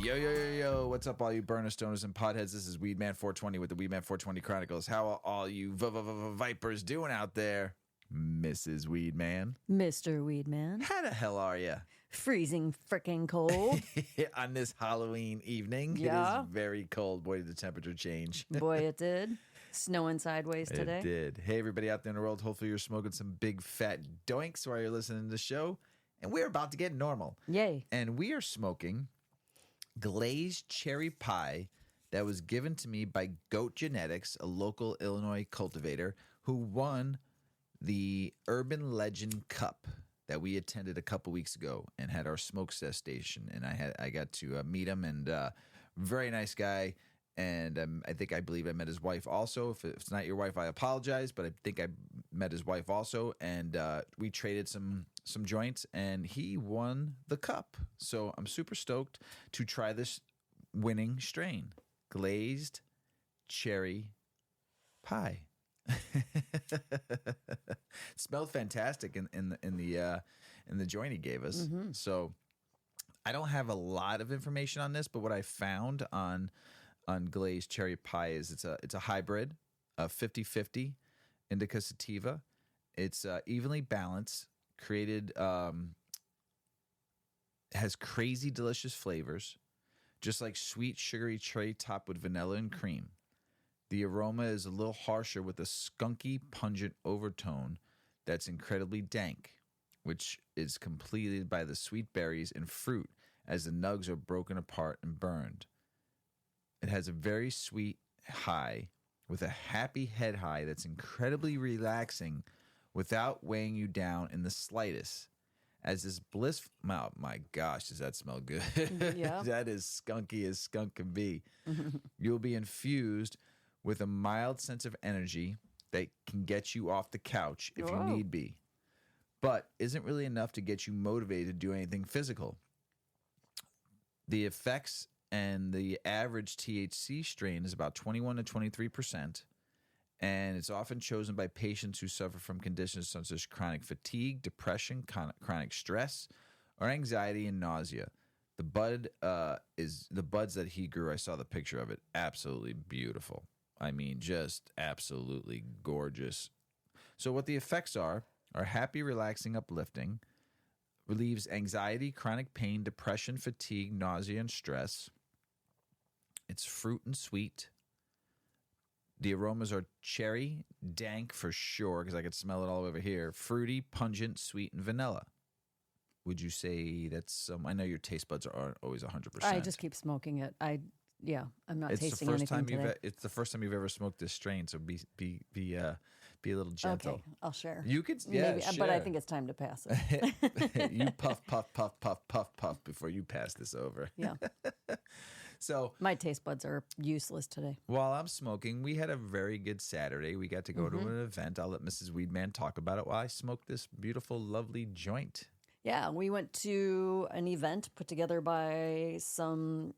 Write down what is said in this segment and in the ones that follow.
Yo, yo, yo, yo. What's up, all you burner stoners and potheads? This is Weedman 420 with the Weedman 420 Chronicles. How are all you vipers doing out there? Mrs. Weedman. Mr. Weedman. How the hell are you? Freezing frickin' cold. On this Halloween evening. Yeah. It is very cold. Boy, did the temperature change. Boy, it did. Snowing sideways today. It did. Hey, everybody out there in the world. Hopefully you're smoking some big fat doinks while you're listening to the show. And we're about to get normal. Yay. And we are smoking glazed cherry pie that was given to me by Goat Genetics, a local Illinois cultivator who won the Urban Legend Cup that we attended a couple weeks ago and had our smoke station. And I got to meet him, and very nice guy. And I believe I met his wife also. If it's not your wife, I apologize, but I think I met his wife also. And we traded some joints, and he won the cup. So I'm super stoked to try this winning strain, glazed cherry pie. It smelled fantastic in the joint he gave us. Mm-hmm. So I don't have a lot of information on this, but what I found on glazed cherry pie is it's a hybrid, 50-50 indica sativa. It's evenly balanced, created, has crazy delicious flavors, just like sweet sugary tray topped with vanilla and cream. The aroma is a little harsher with a skunky, pungent overtone that's incredibly dank, which is completed by the sweet berries and fruit as the nugs are broken apart and burned. It has a very sweet high with a happy head high that's incredibly relaxing without weighing you down in the slightest. As this bliss, oh my gosh, does that smell good? Yeah. That is skunky as skunk can be. You'll be infused with a mild sense of energy that can get you off the couch if you need be, but isn't really enough to get you motivated to do anything physical. The effects and the average THC strain is about 21 to 23%, and it's often chosen by patients who suffer from conditions such as chronic fatigue, depression, chronic stress, or anxiety and nausea. The bud is the buds that he grew. I saw the picture of it. Absolutely beautiful. I mean, just absolutely gorgeous. So what the effects are happy, relaxing, uplifting, relieves anxiety, chronic pain, depression, fatigue, nausea, and stress. It's fruit and sweet. The aromas are cherry, dank for sure, because I could smell it all over here. Fruity, pungent, sweet, and vanilla. Would you say that's some? I know your taste buds are always 100%. I just keep smoking it. I'm not tasting anything today. It's the first time you've ever smoked this strain, so be a little gentle. Okay, I'll share. You could, maybe, share. but I think it's time to pass it. You puff, puff, puff, puff, puff, puff before you pass this over. Yeah. So my taste buds are useless today. While I'm smoking, we had a very good Saturday. We got to go to an event. I'll let Mrs. Weedman talk about it while I smoke this beautiful, lovely joint. Yeah, we went to an event put together by some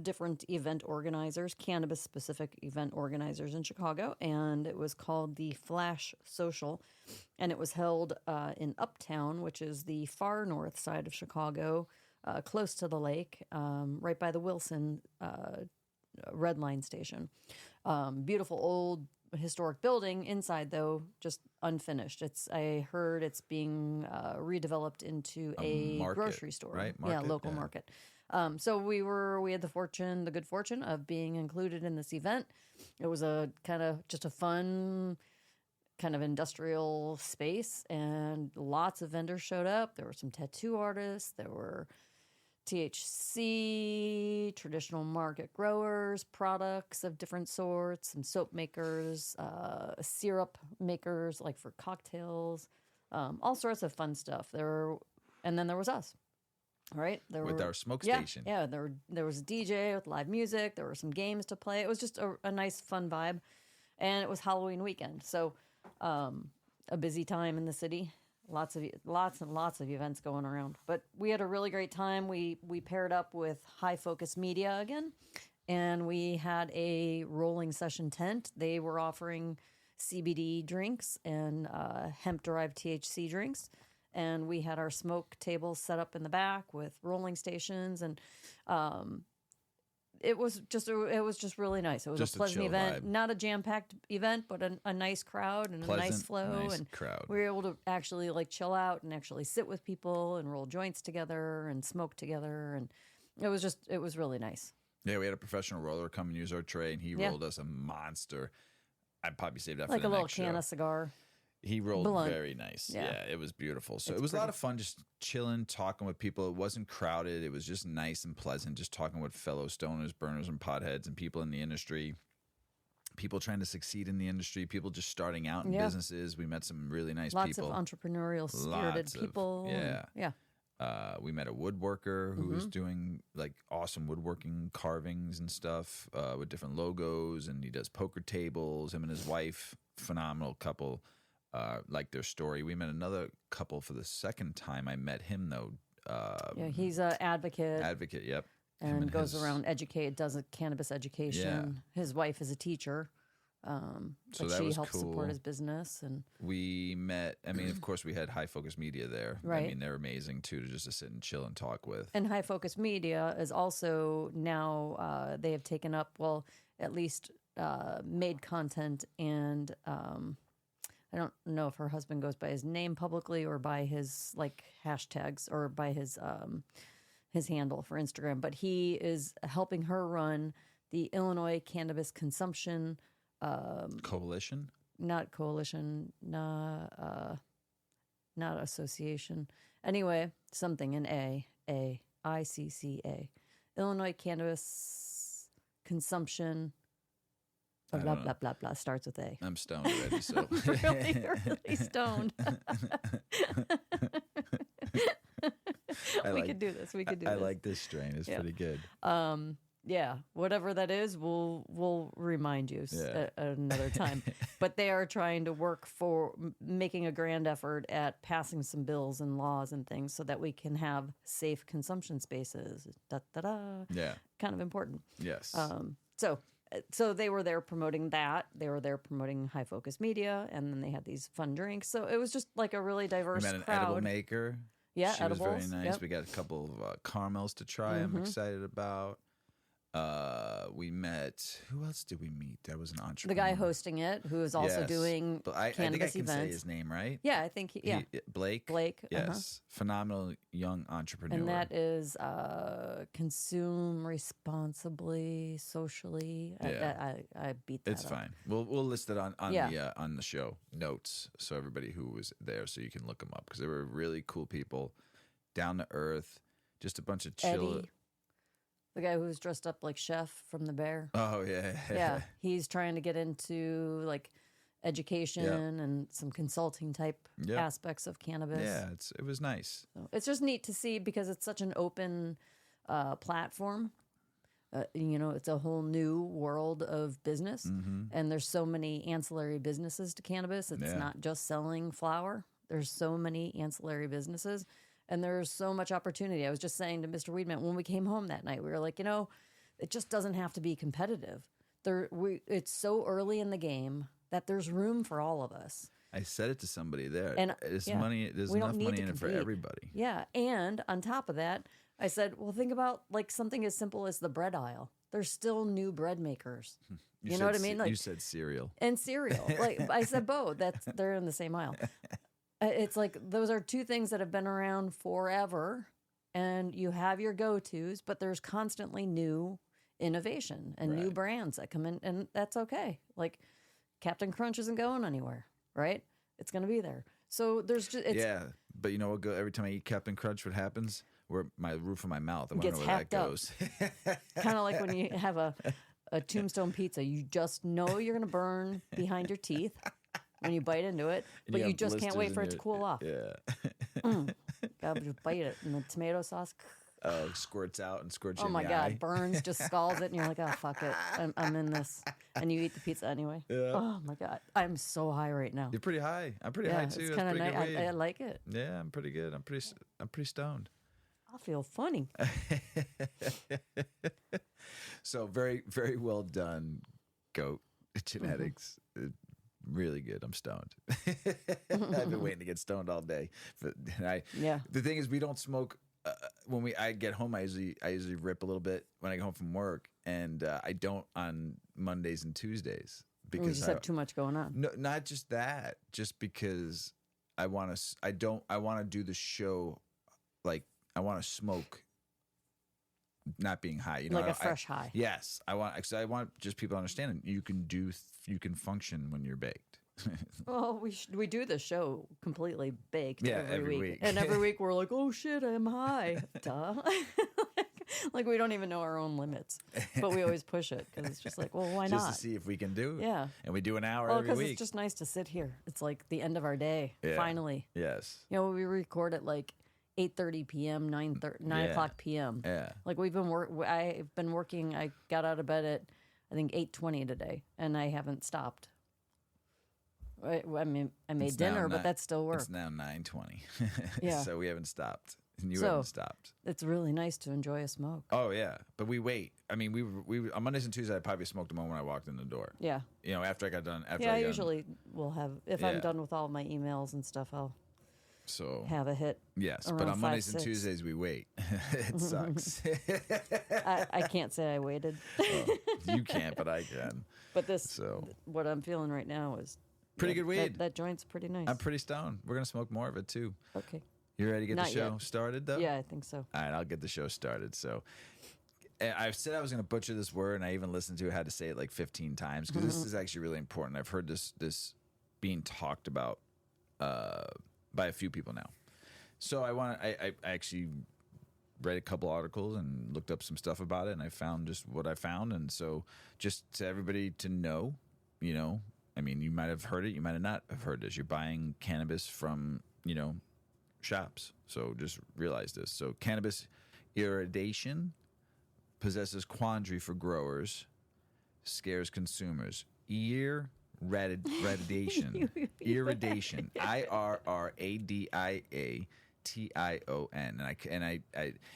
different event organizers, cannabis-specific event organizers in Chicago, and it was called the Flash Social, and it was held in Uptown, which is the far north side of Chicago, close to the lake, right by the Wilson Red Line station. Beautiful old historic building. Inside, though, just unfinished. I heard it's being redeveloped into a market, grocery store, right? Market, local market. So we had the good fortune of being included in this event. It was a kind of just a fun kind of industrial space, and lots of vendors showed up. There were some tattoo artists. There were THC, traditional market growers, products of different sorts, some soap makers, syrup makers, like for cocktails, all sorts of fun stuff. And then there was us, right? With our smoke station. Yeah, there was a DJ with live music. There were some games to play. It was just a nice, fun vibe. And it was Halloween weekend, so a busy time in the city. Lots and lots of events going around. But we had a really great time. We paired up with High Focus Media again, and we had a rolling session tent. They were offering CBD drinks and hemp-derived THC drinks. And we had our smoke tables set up in the back with rolling stations. And it was just really nice. It was Just a a pleasant chill event, vibe. not a jam-packed event, but a nice crowd and a nice Pleasant, flow. nice And crowd. we were able to actually like chill out and actually sit with people and roll joints together and smoke together. And it was really nice. Yeah, we had a professional roller come and use our tray, and he Yeah. rolled us a monster. I'd probably save that Like for a the little next can show. of cigar. He rolled blunt. very nice. Yeah. Yeah, it was beautiful. So It's it was a lot pretty. of fun just chilling, talking with people. It wasn't crowded. It was just nice and pleasant, just talking with fellow stoners, burners, and potheads and people in the industry, people trying to succeed in the industry, people just starting out in Yeah. businesses. We met some really nice Lots people. of entrepreneurial spirited Lots of- people. yeah. Yeah. We met a woodworker who Mm-hmm. was doing like awesome woodworking carvings and stuff with different logos, and he does poker tables. Him and his wife, phenomenal couple. Like their story. We met another couple for the second time. I met him though. Yeah, he's an advocate Advocate, yep. Him and goes his- around does a cannabis education. His wife is a teacher. So But that she was helps cool. support his business. And We met. I mean, of course, we had High Focus Media there. Right. I mean, they're amazing too to just to sit and chill and talk with. And High Focus Media is also now they have taken up, well, at least made content. And I don't know if her husband goes by his name publicly or by his like hashtags or by his handle for Instagram, but he is helping her run the Illinois Cannabis Consumption Coalition. not coalition, not association. Anyway, something in ICCA, Illinois Cannabis Consumption. I Blah don't blah know. blah blah starts with A. I'm stoned already, so really stoned. We could do this. We could do I this. like this strain. It's Yeah. pretty good. Yeah, whatever that is, we'll remind you Yeah. at another time. But they are trying to work for making a grand effort at passing some bills and laws and things so that we can have safe consumption spaces. Da da da. Yeah. Kind of important. Yes. So they were there promoting that. They were there promoting High Focus Media, and then they had these fun drinks. So it was just like a really We diverse met an crowd. edible maker. Yeah, she was very edibles, nice. yep. We got a couple of caramels to try. I'm excited about. We met. Who else did we meet? There was an The entrepreneur. guy hosting it, who is also Yes. doing But I think I cannabis can say events. his name, right? Yeah, I think Blake. Blake, Yes. Phenomenal young entrepreneur. and that is consume responsibly, socially. Yeah. I beat that. It's up. fine. We'll list it on Yeah. on the show notes, so everybody who was there, so you can look them up because they were really cool people, down to earth, just a bunch of chill. Eddie, the guy who was dressed up like Chef from The Bear. Oh yeah, Yeah, he's trying to get into like education and some consulting type Yep. aspects of cannabis. yeah. It was nice. So it's just neat to see because it's such an open platform. It's a whole new world of business, and there's so many ancillary businesses to cannabis. It's Yeah. not just selling flower. There's so many ancillary businesses, and there's so much opportunity. I was just saying to Mr. Weedman when we came home that night, we were like, it just doesn't have to be competitive. It's so early in the game that there's room for all of us. I said it to somebody there. And, There's yeah, money. There's we don't enough need money to in it for compete. everybody. Yeah, and on top of that, I said, well, think about like something as simple as the bread aisle. There's still new bread makers. You know what I mean? you Like said cereal. and cereal. Like I said, they're in the same aisle. It's like those are two things that have been around forever, and you have your go-tos, but there's constantly new innovation and new Right. brands that come in, and that's okay. Like Captain Crunch isn't going anywhere, right? It's going to be there. So there's just Yeah, but you know what? Every time I eat Captain Crunch, what happens? Where my roof of my mouth. I want to Gets know where that hacked up. goes. kind of like when you have a tombstone pizza. You just know you're going to burn behind your teeth when you bite into it, And but you have just can't blisters wait in for it to your- cool off. Yeah. Gotta just bite it. And the tomato sauce, Squirts out and squirts you oh in my the God, eye. burns, just scalds it. And you're like, oh, fuck it. I'm in this. And you eat the pizza anyway. Yeah. Oh my God. I'm so high right now. You're pretty high. I'm pretty Yeah, high it's too. That's kind of pretty nice. good weed. I like it. Yeah, I'm pretty good. I'm pretty stoned. I feel funny. So very, very well done, goat genetics. Really good. I'm stoned. I've been waiting to get stoned all day. But Yeah. The thing is, we don't smoke. When I get home, I usually rip a little bit when I get home from work, and I don't on Mondays and Tuesdays We just have too much going on. No, not just that. Just because I want to. I want to do the show. Like I want to smoke, not being high. You know, like a fresh high. Yes, I want. Cause I want just people to understand. You can do. You can function when you're baked. Well, we do the show completely baked every week. And every week we're like, oh shit, I'm high. Duh. Like we don't even know our own limits, but we always push it because it's just like, well, why just not? to see if we can do it. Yeah. And we do an hour Well, every because week. it's just nice to sit here. It's like the end of our day, finally. Yes. You know, we record at like 8:30 p.m., 9 o'clock p.m. Yeah. Like I've been working. I got out of bed at I think 8:20 today, and I haven't stopped. I mean, I made dinner, but that's still work. It's now 9:20. Yeah. So we haven't stopped. And you haven't stopped. It's really nice to enjoy a smoke. Oh, yeah. But we wait. I mean, we on Mondays and Tuesdays, I probably smoked them when I walked in the door. Yeah. You know, after I got done. I usually will have, if I'm done with all my emails and stuff, I'll have a hit. Yes, but on 5, Mondays 6. and Tuesdays, we wait. It sucks. I can't say I waited. Oh, you can't, but I can. But what I'm feeling right now is pretty good weed. That joint's pretty nice. I'm pretty stoned. We're going to smoke more of it, too. Okay. You ready to get Not the show yet. started, though? Yeah, I think so. All right, I'll get the show started. So I said I was going to butcher this word, and I even listened to it, had to say it like 15 times, because this is actually really important. I've heard this being talked about by a few people now. So I actually read a couple articles and looked up some stuff about it, and I found just what I found. And so just to everybody to know, you know, I mean, you might have heard it, you might have not have heard this. You're buying cannabis from, you know, shops. So just realize this. So cannabis irradiation possesses quandary for growers, scares consumers. Irradiation. Irradiation. IRRADIATION. And I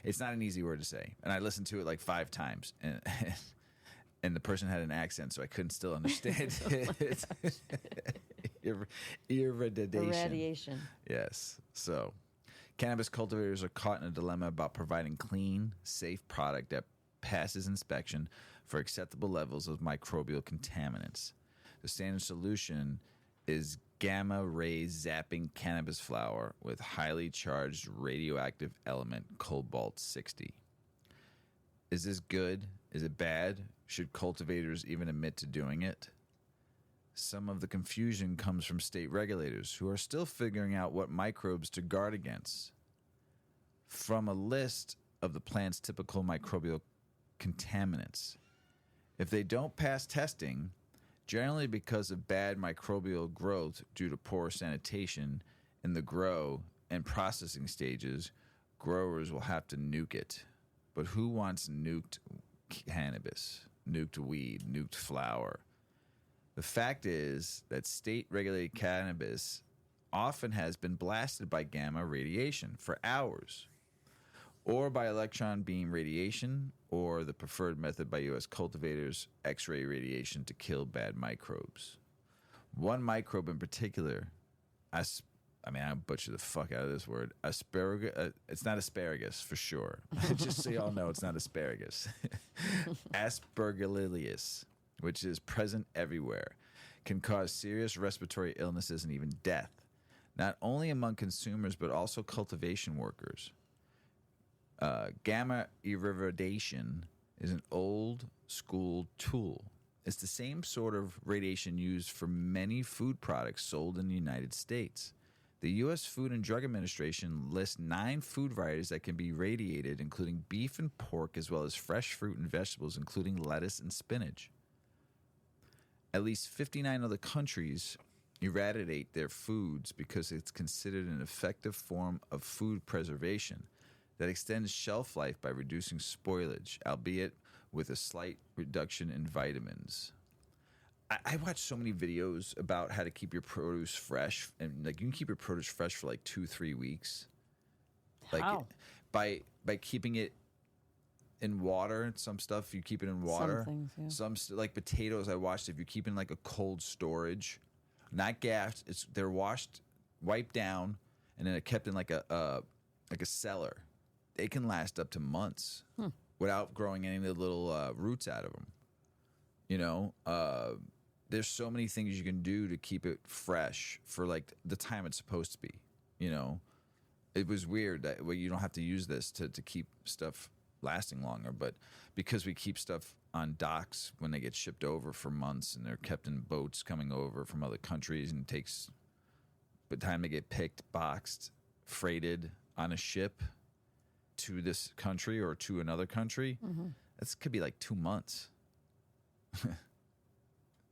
it's not an easy word to say. And I listened to it like 5 times and the person had an accent, so I couldn't still understand it. Irradiation. Yes. So, cannabis cultivators are caught in a dilemma about providing clean, safe product that passes inspection for acceptable levels of microbial contaminants. The standard solution is gamma ray zapping cannabis flower with highly charged radioactive element cobalt-60. Is this good? Is it bad? Should cultivators even admit to doing it? Some of the confusion comes from state regulators who are still figuring out what microbes to guard against. From a list of the plant's typical microbial contaminants. If they don't pass testing, generally because of bad microbial growth due to poor sanitation in the grow and processing stages, growers will have to nuke it. But who wants nuked cannabis, nuked weed, nuked flower? The fact is that state-regulated cannabis often has been blasted by gamma radiation for hours, or by electron beam radiation, or the preferred method by U.S. cultivators, X-ray radiation to kill bad microbes. One microbe in particular, I butcher the fuck out of this word. Asparagus. It's not asparagus for sure. Just so y'all know, it's not asparagus. Aspergillus, which is present everywhere, can cause serious respiratory illnesses and even death, not only among consumers but also cultivation workers. Gamma irradiation is an old school tool. It's the same sort of radiation used for many food products sold in the United States. The U.S. Food and Drug Administration lists 9 food varieties that can be radiated, including beef and pork, as well as fresh fruit and vegetables, including lettuce and spinach. At least 59 other countries irradiate their foods because it's considered an effective form of food preservation that extends shelf life by reducing spoilage, albeit with a slight reduction in vitamins. I watch so many videos about how to keep your produce fresh, and like you can keep your produce fresh for like 2-3 weeks. Like How? by keeping it in water. Some stuff you keep it in water. Some things, yeah. Like potatoes, I watched if you keep in like a cold storage, not gassed. They're washed, wiped down, and then kept in like a cellar. They can last up to months. without growing any of the little roots out of them. You know, there's so many things you can do to keep it fresh for like the time it's supposed to be. You know, it was weird that you don't have to use this to keep stuff lasting longer, but because we keep stuff on docks when they get shipped over for months and they're kept in boats coming over from other countries and it takes the time they get picked, boxed, freighted on a ship to this country or to another country, this could be like 2 months.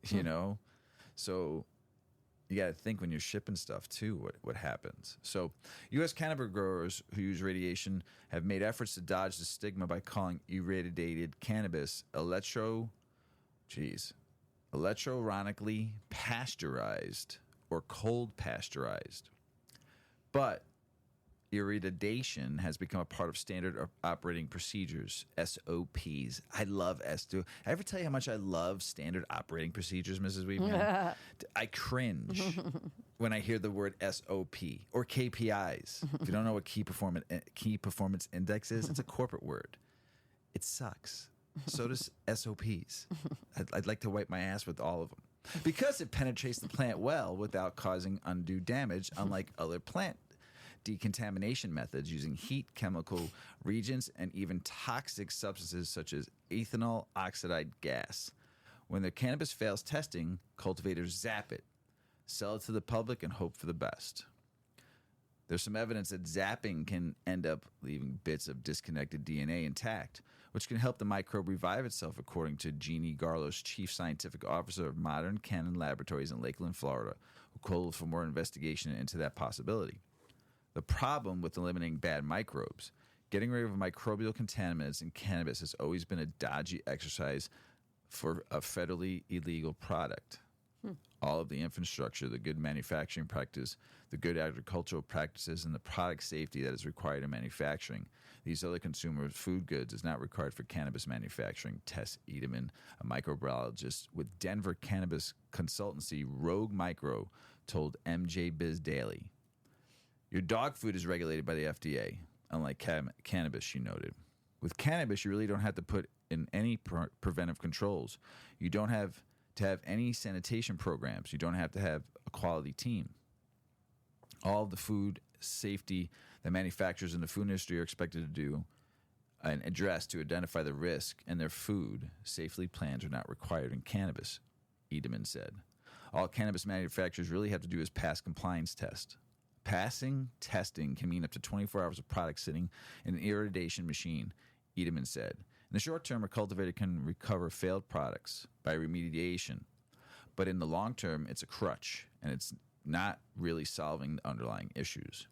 You know, so you got to think when you're shipping stuff too, what happens. So U.S. cannabis growers who use radiation have made efforts to dodge the stigma by calling irradiated cannabis electronically pasteurized or cold pasteurized. But irradiation has become a part of standard operating procedures, SOPs. I love SOPs. I ever tell you how much I love standard operating procedures, Mrs. Weedman? I cringe when I hear the word SOP or KPIs. If you don't know what key performance index is, it's a corporate word. It sucks. So does SOPs. I'd like to wipe my ass with all of them because it penetrates the plant well without causing undue damage, unlike other plant decontamination methods using heat, chemical reagents, and even toxic substances such as ethanol oxide gas. When the cannabis fails testing, cultivators zap it, sell it to the public, and hope for the best. There's some evidence that zapping can end up leaving bits of disconnected DNA intact, which can help the microbe revive itself, according to Jeannie Garlos, Chief Scientific Officer of Modern Cannon Laboratories in Lakeland, Florida, who called for more investigation into that possibility. The problem with eliminating bad microbes, getting rid of microbial contaminants in cannabis has always been a dodgy exercise for a federally illegal product. All of the infrastructure, the good manufacturing practice, the good agricultural practices, and the product safety that is required in manufacturing. These other consumer food goods is not required for cannabis manufacturing. Tess Edelman, a microbiologist with Denver cannabis consultancy Rogue Micro, told MJ Biz Daily. Your dog food is regulated by the FDA, unlike cannabis, she noted. With cannabis, you really don't have to put in any preventive controls. You don't have to have any sanitation programs. You don't have to have a quality team. All of the food safety that manufacturers in the food industry are expected to do and address to identify the risk in their food safely plans are not required in cannabis, Edelman said. All cannabis manufacturers really have to do is pass compliance test. Passing testing can mean up to 24 hours of product sitting in an irradiation machine, Edelman said. In the short term, a cultivator can recover failed products by remediation, but in the long term, it's a crutch, and it's not really solving the underlying issues.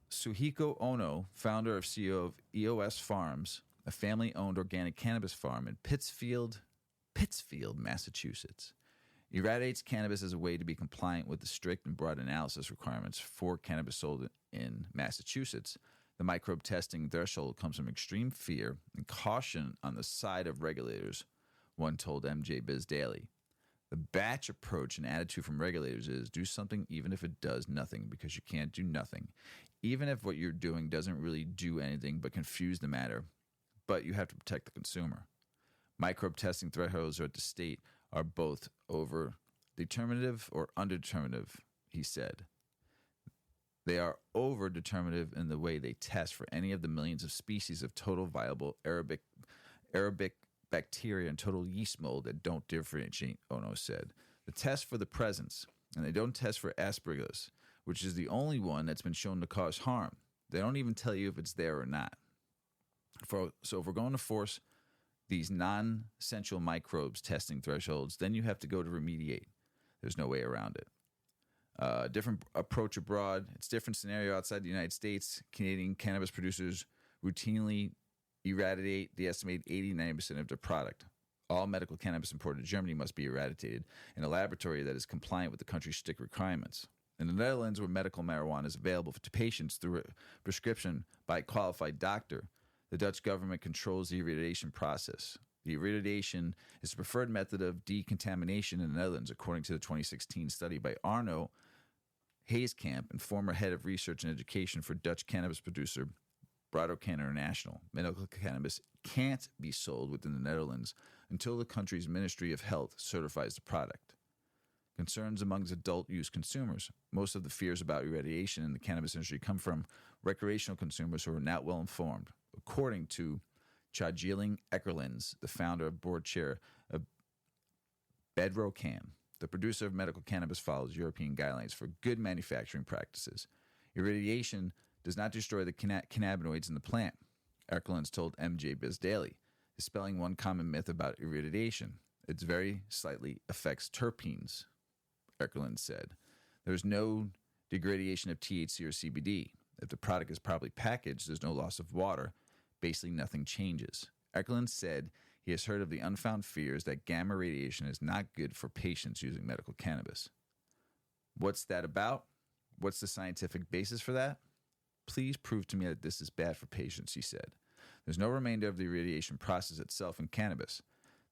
Suhiko Ono, founder and CEO of EOS Farms, a family-owned organic cannabis farm in Pittsfield, Massachusetts, irradiates cannabis as a way to be compliant with the strict and broad analysis requirements for cannabis sold in Massachusetts. The microbe testing threshold comes from extreme fear and caution on the side of regulators, one told MJ Biz Daily. The batch approach and attitude from regulators is do something even if it does nothing, because you can't do nothing. Even if what you're doing doesn't really do anything but confuse the matter, but you have to protect the consumer. Microbe testing thresholds at the state are both over determinative or underdeterminative, he said. They are over determinative in the way they test for any of the millions of species of total viable Arabic bacteria and total yeast mold that don't differentiate, Ono said. The test for the presence, and they don't test for aspergillus, which is the only one that's been shown to cause harm. They don't even tell you if it's there or not. So if we're going to force these non-essential microbes testing thresholds, then you have to go to remediate. There's no way around it. Different approach abroad. It's a different scenario outside the United States. Canadian cannabis producers routinely eradicate the estimated 80-90% of their product. All medical cannabis imported to Germany must be eradicated in a laboratory that is compliant with the country's strict requirements. In the Netherlands, where medical marijuana is available to patients through a prescription by a qualified doctor, the Dutch government controls the irradiation process. The irradiation is the preferred method of decontamination in the Netherlands, according to the 2016 study by Arno Hazekamp and former head of research and education for Dutch cannabis producer Brado International, medical cannabis can't be sold within the Netherlands until the country's Ministry of Health certifies the product. Concerns amongst adult use consumers. Most of the fears about irradiation in the cannabis industry come from recreational consumers who are not well informed. According to Chadjeling Eckerlins, the founder and board chair of Bedrocam, the producer of medical cannabis follows European guidelines for good manufacturing practices. Irradiation does not destroy the cannabinoids in the plant, Eckerlins told MJ Biz Daily, dispelling one common myth about irradiation. It very slightly affects terpenes, Eckerlins said. There's no degradation of THC or CBD. If the product is properly packaged, there's no loss of water. Basically, nothing changes. Eckerlins said he has heard of the unfound fears that gamma radiation is not good for patients using medical cannabis. What's that about? What's the scientific basis for that? Please prove to me that this is bad for patients, he said. There's no remainder of the irradiation process itself in cannabis.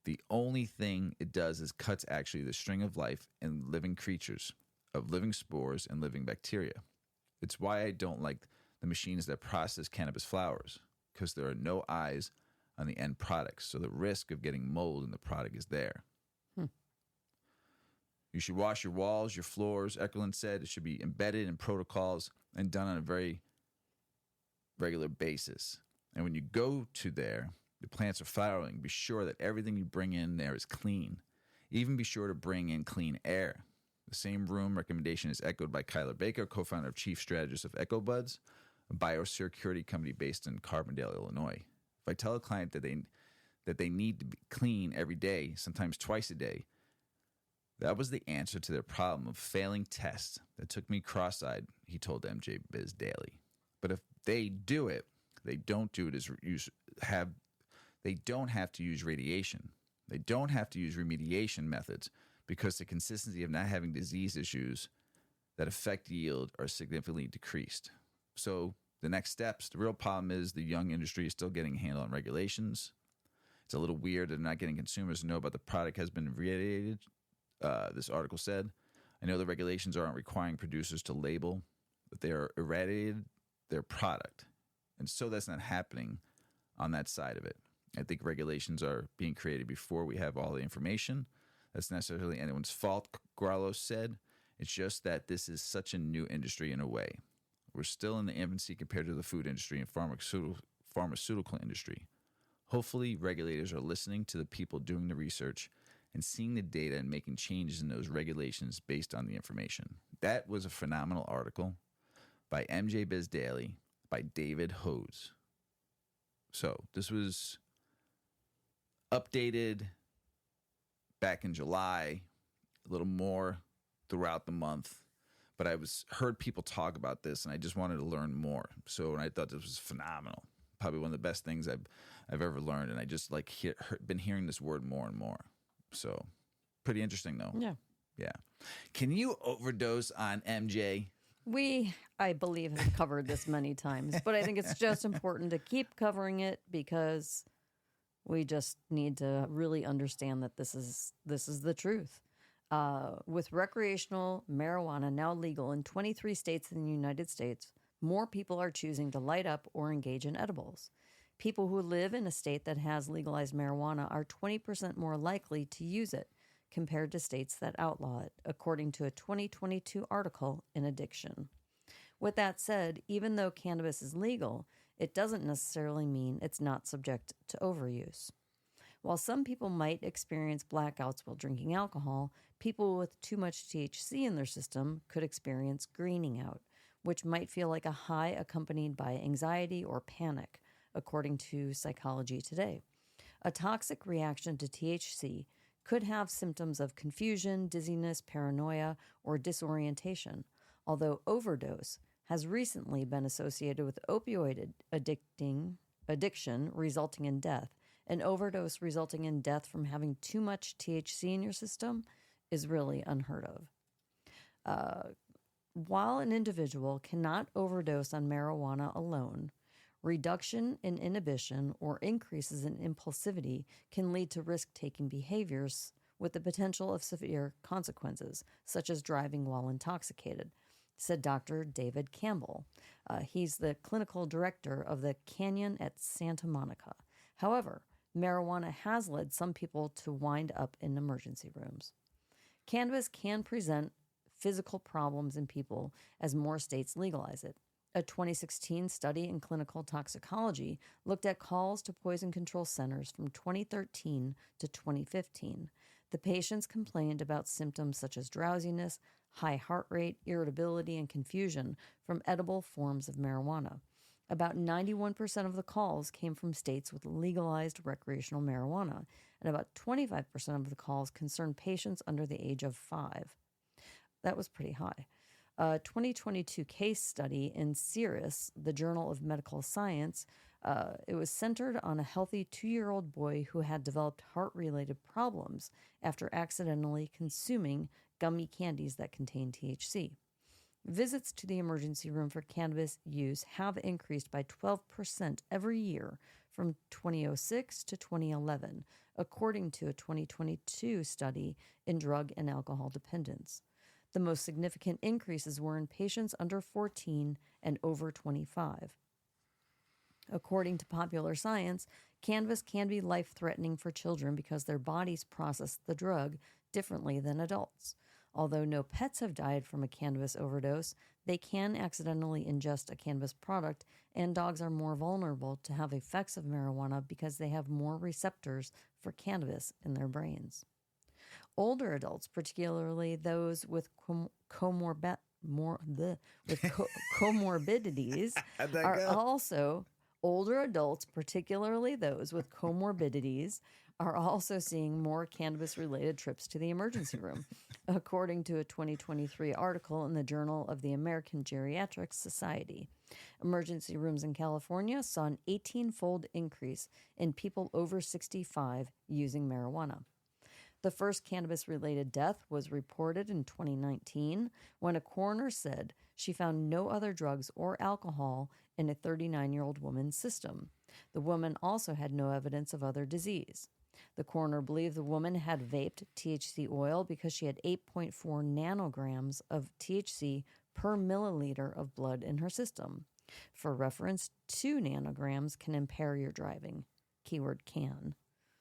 The only thing it does is cuts actually the string of life in living creatures, of living spores and living bacteria. It's why I don't like the machines that process cannabis flowers, because there are no eyes on the end products, so the risk of getting mold in the product is there. You should wash your walls, your floors, Eckerlin said. It should be embedded in protocols and done on a very regular basis. And when you go to there, the plants are flowering. Be sure that everything you bring in there is clean. Even be sure to bring in clean air. The same room recommendation is echoed by Kyler Baker, co-founder of chief strategist of EcoBuds, a biosecurity company based in Carbondale, Illinois. If I tell a client that they need to be clean every day, sometimes twice a day, that was the answer to their problem of failing tests that took me cross-eyed, he told MJ Biz Daily. But if they do it, they don't do it they don't have to use radiation. They don't have to use remediation methods because the consistency of not having disease issues that affect yield are significantly decreased. So the next steps, the real problem is the young industry is still getting a handle on regulations. It's a little weird that they're not getting consumers to know about the product has been irradiated, this article said. I know the regulations aren't requiring producers to label, but they are irradiated their product. And so that's not happening on that side of it. I think regulations are being created before we have all the information. That's not necessarily anyone's fault, Grallos said. It's just that this is such a new industry in a way. We're still in the infancy compared to the food industry and pharmaceutical industry. Hopefully, regulators are listening to the people doing the research and seeing the data and making changes in those regulations based on the information. That was a phenomenal article by MJ Biz Daily by David Hose. So this was updated back in July, a little more throughout the month. But I heard people talk about this, and I just wanted to learn more. So I thought this was phenomenal. Probably one of the best things I've ever learned, and I just been hearing this word more and more. So pretty interesting, though. Yeah. Can you overdose on MJ? I believe, have covered this many times, but I think it's just important to keep covering it because we just need to really understand that this is the truth. With recreational marijuana now legal in 23 states in the United States, more people are choosing to light up or engage in edibles. People who live in a state that has legalized marijuana are 20% more likely to use it compared to states that outlaw it, according to a 2022 article in Addiction. With that said, even though cannabis is legal, it doesn't necessarily mean it's not subject to overuse. While some people might experience blackouts while drinking alcohol, people with too much THC in their system could experience greening out, which might feel like a high accompanied by anxiety or panic, according to Psychology Today. A toxic reaction to THC could have symptoms of confusion, dizziness, paranoia, or disorientation, although overdose has recently been associated with opioid addiction resulting in death. An overdose resulting in death from having too much THC in your system is really unheard of. While an individual cannot overdose on marijuana alone, reduction in inhibition or increases in impulsivity can lead to risk-taking behaviors with the potential of severe consequences, such as driving while intoxicated. said Dr. David Campbell. He's the clinical director of the Canyon at Santa Monica. However, marijuana has led some people to wind up in emergency rooms. Cannabis can present physical problems in people as more states legalize it. A 2016 study in clinical toxicology looked at calls to poison control centers from 2013 to 2015. The patients complained about symptoms such as drowsiness, high heart rate, irritability, and confusion from edible forms of marijuana. About 91% of the calls came from states with legalized recreational marijuana, and about 25% of the calls concerned patients under the age of 5. That was pretty high. A 2022 case study in Cirrus, the Journal of Medical Science, it was centered on a healthy 2-year-old boy who had developed heart-related problems after accidentally consuming gummy candies that contained THC. Visits to the emergency room for cannabis use have increased by 12% every year from 2006 to 2011, according to a 2022 study in drug and alcohol dependence. The most significant increases were in patients under 14 and over 25. According to Popular Science, cannabis can be life-threatening for children because their bodies process the drug differently than adults. Although no pets have died from a cannabis overdose, they can accidentally ingest a cannabis product, and dogs are more vulnerable to have effects of marijuana because they have more receptors for cannabis in their brains. Older adults, particularly those with comorbidities, are also older adults, particularly those with comorbidities, are also seeing more cannabis-related trips to the emergency room, according to a 2023 article in the Journal of the American Geriatric Society. Emergency rooms in California saw an 18-fold increase in people over 65 using marijuana. The first cannabis-related death was reported in 2019 when a coroner said she found no other drugs or alcohol in a 39-year-old woman's system. The woman also had no evidence of other disease. The coroner believed the woman had vaped THC oil because she had 8.4 nanograms of THC per milliliter of blood in her system. For reference, 2 nanograms can impair your driving. Keyword can.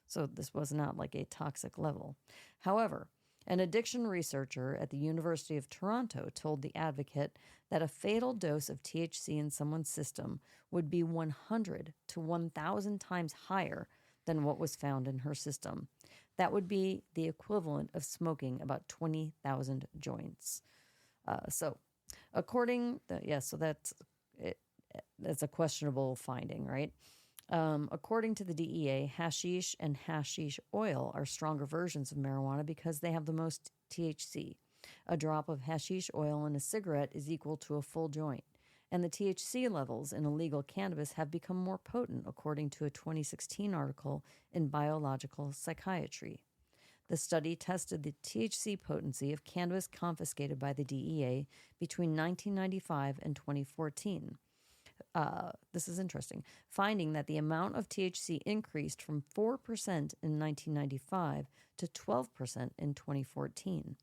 So this was not like a toxic level. However, an addiction researcher at the University of Toronto told The Advocate that a fatal dose of THC in someone's system would be 100 to 1,000 times higher than what was found in her system. That would be the equivalent of smoking about 20,000 joints. So that's it. That's a questionable finding, right? According to the DEA, hashish and hashish oil are stronger versions of marijuana because they have the most THC. A drop of hashish oil in a cigarette is equal to a full joint, and the THC levels in illegal cannabis have become more potent, according to a 2016 article in Biological Psychiatry. The study tested the THC potency of cannabis confiscated by the DEA between 1995 and 2014. This is interesting, finding that the amount of THC increased from 4% in 1995 to 12% in 2014.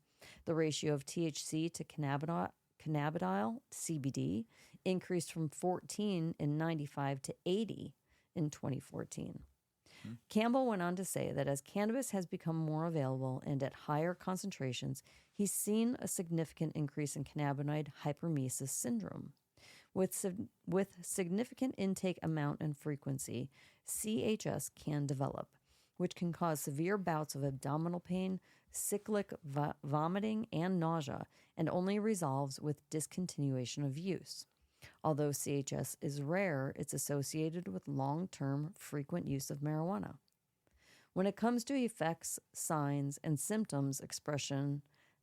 The ratio of THC to cannabidiol, CBD, increased from 14 in 95 to 80 in 2014. Campbell went on to say that as cannabis has become more available and at higher concentrations, he's seen a significant increase in cannabinoid hyperemesis syndrome. With significant intake amount and frequency, CHS can develop, which can cause severe bouts of abdominal pain, cyclic vomiting, and nausea, and only resolves with discontinuation of use. Although CHS is rare, it's associated with long-term frequent use of marijuana. When it comes to effects, signs, and symptoms expression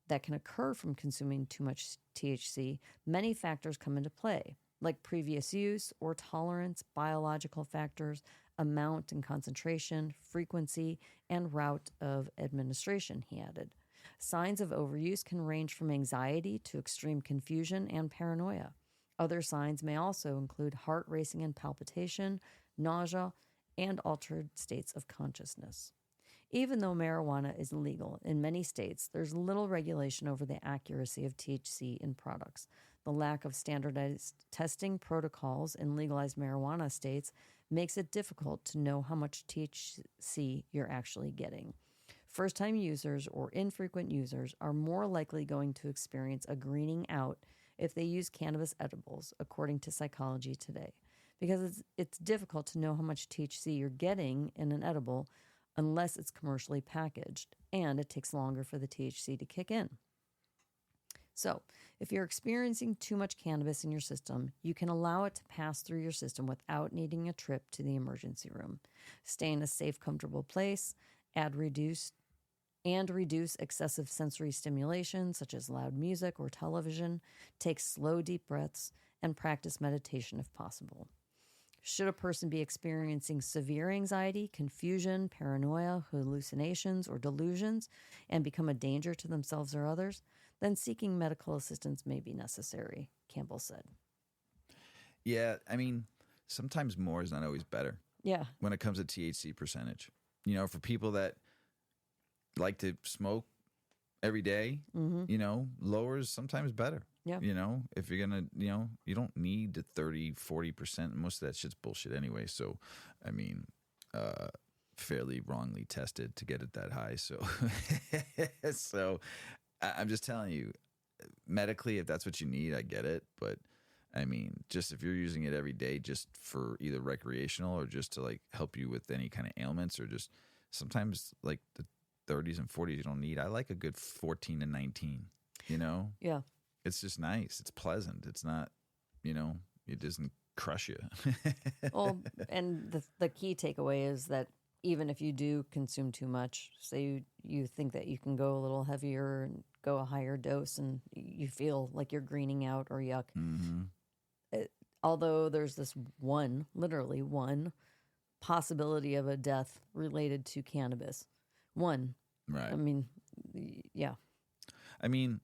that can occur from consuming too much THC, many factors come into play, like previous use or tolerance, biological factors, amount and concentration, frequency, and route of administration, he added. Signs of overuse can range from anxiety to extreme confusion and paranoia. Other signs may also include heart racing and palpitation, nausea, and altered states of consciousness. Even though marijuana is legal in many states, there's little regulation over the accuracy of THC in products. The lack of standardized testing protocols in legalized marijuana states makes it difficult to know how much THC you're actually getting. First-time users or infrequent users are more likely going to experience a greening out if they use cannabis edibles, according to Psychology Today, because it's difficult to know how much THC you're getting in an edible unless it's commercially packaged, and it takes longer for the THC to kick in. So, if you're experiencing too much cannabis in your system, you can allow it to pass through your system without needing a trip to the emergency room. Stay in a safe, comfortable place, reduce excessive sensory stimulation, such as loud music or television, take slow, deep breaths, and practice meditation if possible. Should a person be experiencing severe anxiety, confusion, paranoia, hallucinations, or delusions, and become a danger to themselves or others, then seeking medical assistance may be necessary, Campbell said. Yeah, I mean, sometimes more is not always better. Yeah. When it comes to THC percentage. For people that like to smoke every day, lower is sometimes better. Yeah. If you're going to, you don't need the 30, 40%. Most of that shit's bullshit anyway. So, I mean, fairly wrongly tested to get it that high. So, I'm just telling you, medically, if that's what you need, I get it. But, I mean, just if you're using it every day just for either recreational or just to, like, help you with any kind of ailments or just sometimes, like, the 30s and 40s you don't need. I like a good 14 to 19, Yeah. It's just nice. It's pleasant. It's not, it doesn't crush you. Well, and the key takeaway is that even if you do consume too much, say you think that you can go a little heavier and go a higher dose and you feel like you're greening out or yuck. Mm-hmm. Although there's this literally one possibility of a death related to cannabis. One. Right. I mean, yeah. I mean,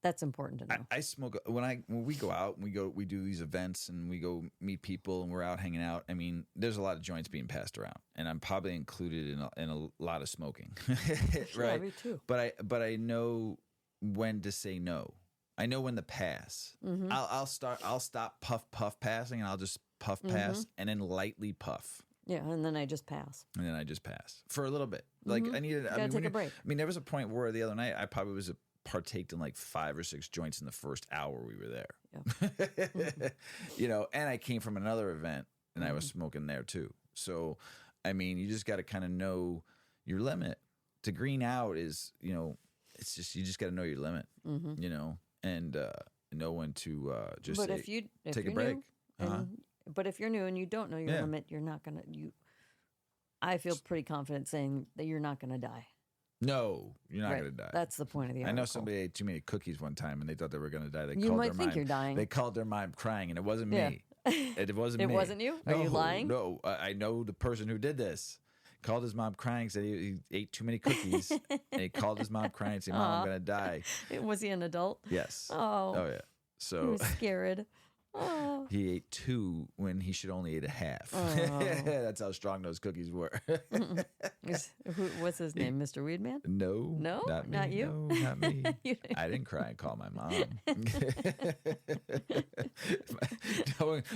that's important to know. I smoke when we go out and we do these events and we go meet people and we're out hanging out. I mean, there's a lot of joints being passed around, and I'm probably included in a lot of smoking, right? Yeah, me too. But I know when to say no. I know when to pass. Mm-hmm. I'll stop puff passing, and I'll just puff pass and then lightly puff. Yeah, and then I just pass. And then I just pass for a little bit. Like I needed. Gotta take a break. I mean, there was a point where the other night I probably was partaked in like 5 or 6 joints in the first hour we were there. Yeah. And I came from another event and I was smoking there too. So, I mean, you just got to kind of know your limit. To green out is, it's just, you just got to know your limit, and know when to just but say, if take you're a break. But if you're new and you don't know your limit, you're not going to, I feel pretty confident saying that you're not going to die. No, you're not going to die. That's the point of the article. I know somebody ate too many cookies one time and they thought they were going to die. You might think you're dying. They called their mom crying, and it wasn't me. It wasn't me. It wasn't you? Are you lying? No, I know the person who did this. Called his mom crying, said he ate too many cookies, and he called his mom crying and said, "Mom, I'm going to die." Was he an adult? Yes. Oh. Oh, yeah. So he was scared. Oh. He ate 2 when he should only eat a half. Oh. That's how strong those cookies were. What's his name, Mr. Weedman? No. No? Not me. Not you? No, not me. I didn't cry and call my mom.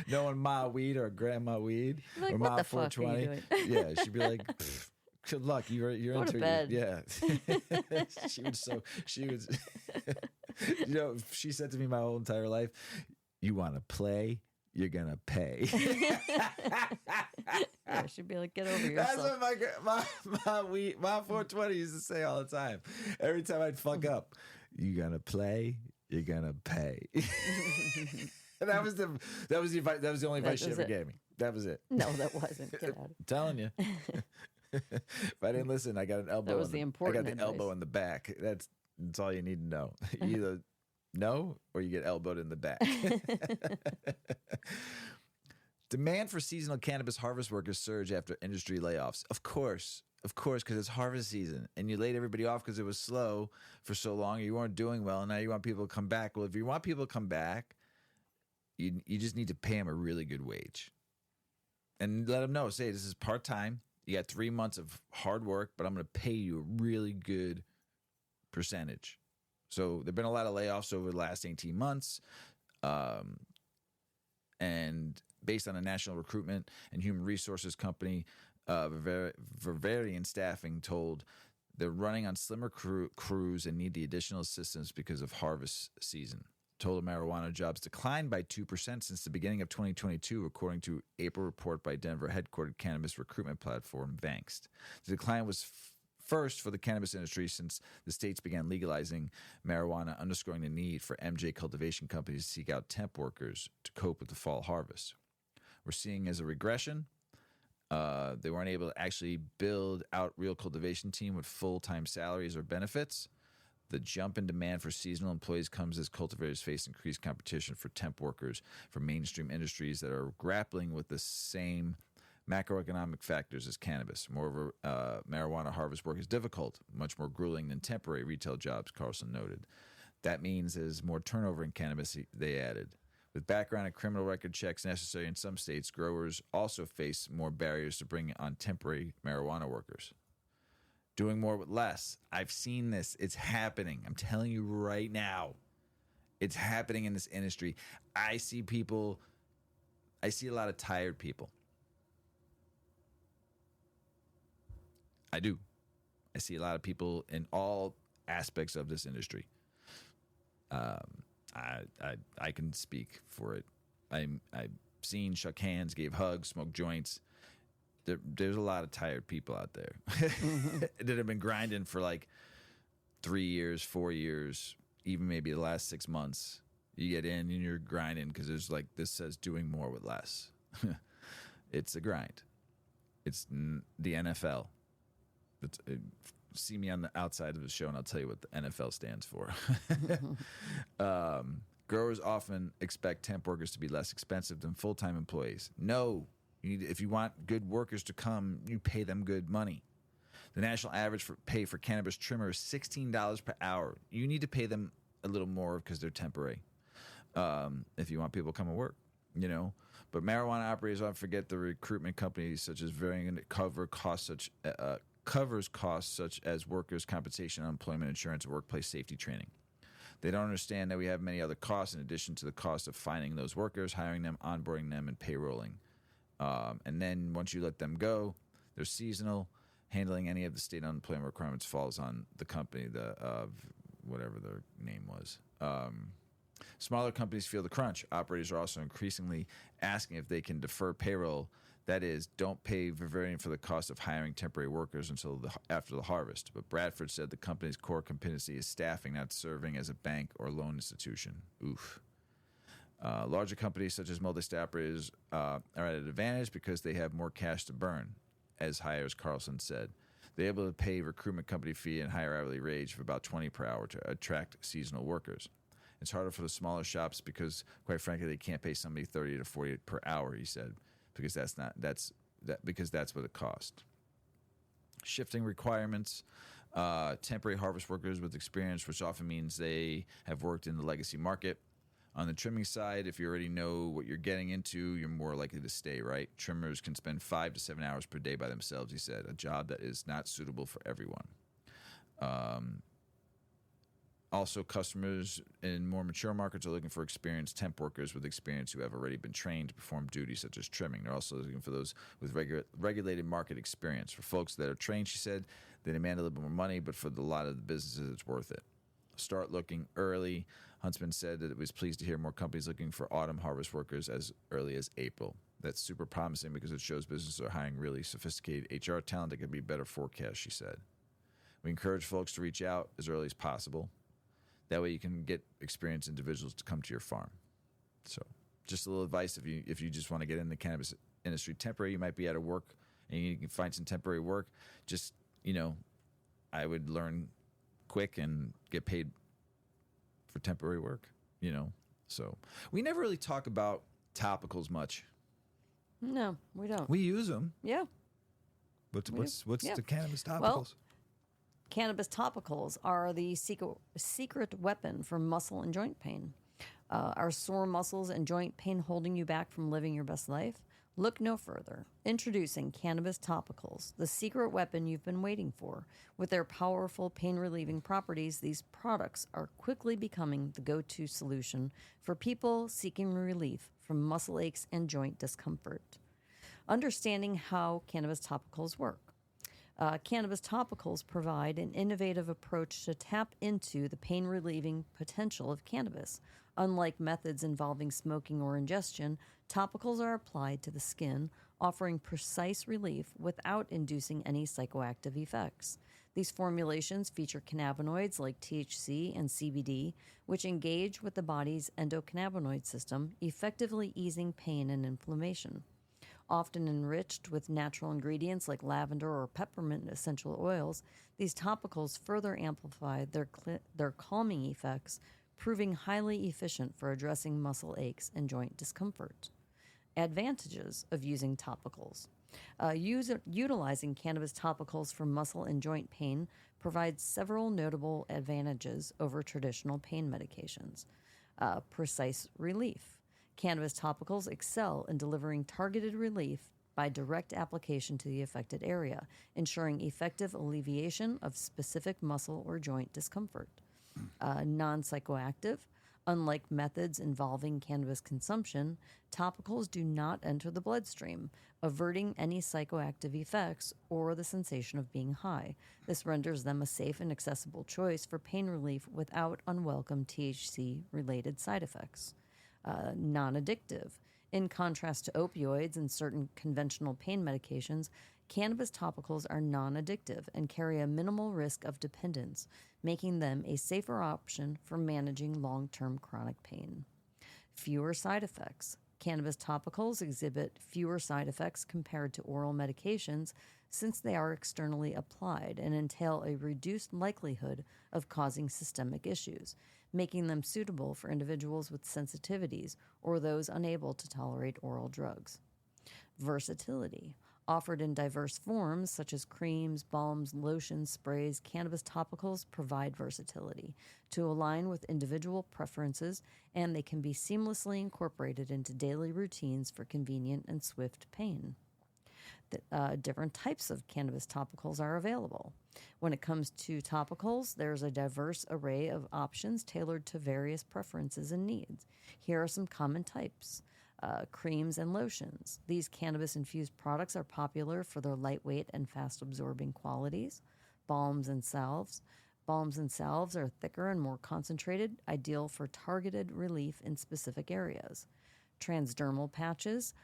Knowing Ma Weed or Grandma Weed like, or what Ma the fuck 420. are you doing? Yeah, she'd be like, good luck. You're Go into to bed. Yeah. She was she said to me my whole entire life, you want to play, you're going to pay. Yeah, she'd be like, get over yourself. That's what my 420 used to say all the time. Every time I'd fuck up, you going to play, you're going to pay. And that was the only advice she ever gave me. That was it. No, that wasn't. Get out. I'm telling you. If I didn't listen, I got an elbow. That was the important I got the elbow in the back. That's all you need to know. You either know or you get elbowed in the back. Demand for seasonal cannabis harvest workers surge after industry layoffs. Of course, because it's harvest season, and you laid everybody off because it was slow for so long, or you weren't doing well, and now you want people to come back. Well, if you want people to come back, you just need to pay them a really good wage. And let them know, say, this is part-time. You got 3 months of hard work, but I'm going to pay you a really good percentage So there've been a lot of layoffs over the last 18 months. And based on a national recruitment and human resources company, Bavarian Staffing told they're running on slimmer crews and need the additional assistance because of harvest season. Total marijuana jobs declined by 2% since the beginning of 2022, according to April report by Denver-headquartered cannabis recruitment platform Vankst. The decline was first for the cannabis industry since the states began legalizing marijuana, underscoring the need for MJ cultivation companies to seek out temp workers to cope with the fall harvest. We're seeing as a regression. They weren't able to actually build out real cultivation team with full-time salaries or benefits. The jump in demand for seasonal employees comes as cultivators face increased competition for temp workers from mainstream industries that are grappling with the same macroeconomic factors as cannabis. Moreover, marijuana harvest work is difficult, much more grueling than temporary retail jobs, Carlson noted. That means there's more turnover in cannabis, they added. With background and criminal record checks necessary in some states, growers also face more barriers to bring on temporary marijuana workers. Doing more with less. I've seen this. It's happening. I'm telling you right now. It's happening in this industry. I see a lot of tired people. I do. I see a lot of people in all aspects of this industry. I can speak for it. I've seen, shook hands, gave hugs, smoked joints. There's a lot of tired people out there that have been grinding for like 3 years, 4 years, even maybe the last 6 months. You get in and you're grinding because there's like, this says doing more with less. It's a grind. It's the NFL. See me on the outside of the show and I'll tell you what the NFL stands for. Growers often expect temp workers to be less expensive than full-time employees. No. If you want good workers to come, you pay them good money. The national average for pay for cannabis trimmer is $16 per hour. You need to pay them a little more because they're temporary. If you want people to come and work, But marijuana operators often forget the recruitment companies such as varying covers costs such as workers' compensation, unemployment insurance, and workplace safety training. They don't understand that we have many other costs in addition to the cost of finding those workers, hiring them, onboarding them, and payrolling. And then once you let them go, they're seasonal. Handling any of the state unemployment requirements falls on the company, whatever their name was. Smaller companies feel the crunch. Operators are also increasingly asking if they can defer payroll. That is, don't pay Bavarian for the cost of hiring temporary workers until after the harvest. But Bradford said the company's core competency is staffing, not serving as a bank or loan institution. Oof. Larger companies such as multi-state operators are at an advantage because they have more cash to burn, as hires Carlson said. They're able to pay recruitment company fee and higher hourly wage of about $20 per hour to attract seasonal workers. It's harder for the smaller shops because, quite frankly, they can't pay somebody $30 to $40 per hour, he said, because that's what it costs. Shifting requirements. Temporary harvest workers with experience, which often means they have worked in the legacy market. On the trimming side, if you already know what you're getting into, you're more likely to stay, right? Trimmers can spend 5 to 7 hours per day by themselves, he said, a job that is not suitable for everyone. Also, customers in more mature markets are looking for experienced temp workers with experience who have already been trained to perform duties such as trimming. They're also looking for those with regulated market experience. For folks that are trained, she said, they demand a little bit more money, but for a lot of the businesses, it's worth it. Start looking early. Huntsman said that it was pleased to hear more companies looking for autumn harvest workers as early as April. That's super promising because it shows businesses are hiring really sophisticated HR talent that can be better forecast, she said. We encourage folks to reach out as early as possible. That way you can get experienced individuals to come to your farm. So just a little advice if you just want to get in the cannabis industry temporary, you might be out of work and you can find some temporary work. Just, I would learn quick and get paid for temporary work, So we never really talk about topicals much. No, we don't. We use them. Yeah. What's the cannabis topicals? Well, cannabis topicals are the secret weapon for muscle and joint pain. Are sore muscles and joint pain holding you back from living your best life? Look no further. Introducing Cannabis Topicals, the secret weapon you've been waiting for. With their powerful pain relieving properties, these products are quickly becoming the go to solution for people seeking relief from muscle aches and joint discomfort. Understanding how cannabis topicals work. Cannabis topicals provide an innovative approach to tap into the pain relieving potential of cannabis. Unlike methods involving smoking or ingestion, topicals are applied to the skin, offering precise relief without inducing any psychoactive effects. These formulations feature cannabinoids like THC and CBD, which engage with the body's endocannabinoid system, effectively easing pain and inflammation. Often enriched with natural ingredients like lavender or peppermint essential oils, these topicals further amplify their calming effects, proving highly efficient for addressing muscle aches and joint discomfort. Advantages of using topicals. Utilizing cannabis topicals for muscle and joint pain provides several notable advantages over traditional pain medications. Precise relief. Cannabis topicals excel in delivering targeted relief by direct application to the affected area, ensuring effective alleviation of specific muscle or joint discomfort. Non psychoactive. Unlike methods involving cannabis consumption, topicals do not enter the bloodstream, averting any psychoactive effects or the sensation of being high. This renders them a safe and accessible choice for pain relief without unwelcome THC related side effects. Non addictive. In contrast to opioids and certain conventional pain medications, cannabis topicals are non addictive and carry a minimal risk of dependence, making them a safer option for managing long term chronic pain. Fewer side effects. Cannabis topicals exhibit fewer side effects compared to oral medications since they are externally applied and entail a reduced likelihood of causing systemic issues, making them suitable for individuals with sensitivities or those unable to tolerate oral drugs. Versatility. Offered in diverse forms such as creams, balms, lotions, sprays, cannabis topicals provide versatility to align with individual preferences, and they can be seamlessly incorporated into daily routines for convenient and swift pain. Different types of cannabis topicals are available. When it comes to topicals, there's a diverse array of options tailored to various preferences and needs. Here are some common types. Creams and lotions. These cannabis-infused products are popular for their lightweight and fast-absorbing qualities. Balms and salves. Balms and salves are thicker and more concentrated, ideal for targeted relief in specific areas. Transdermal patches.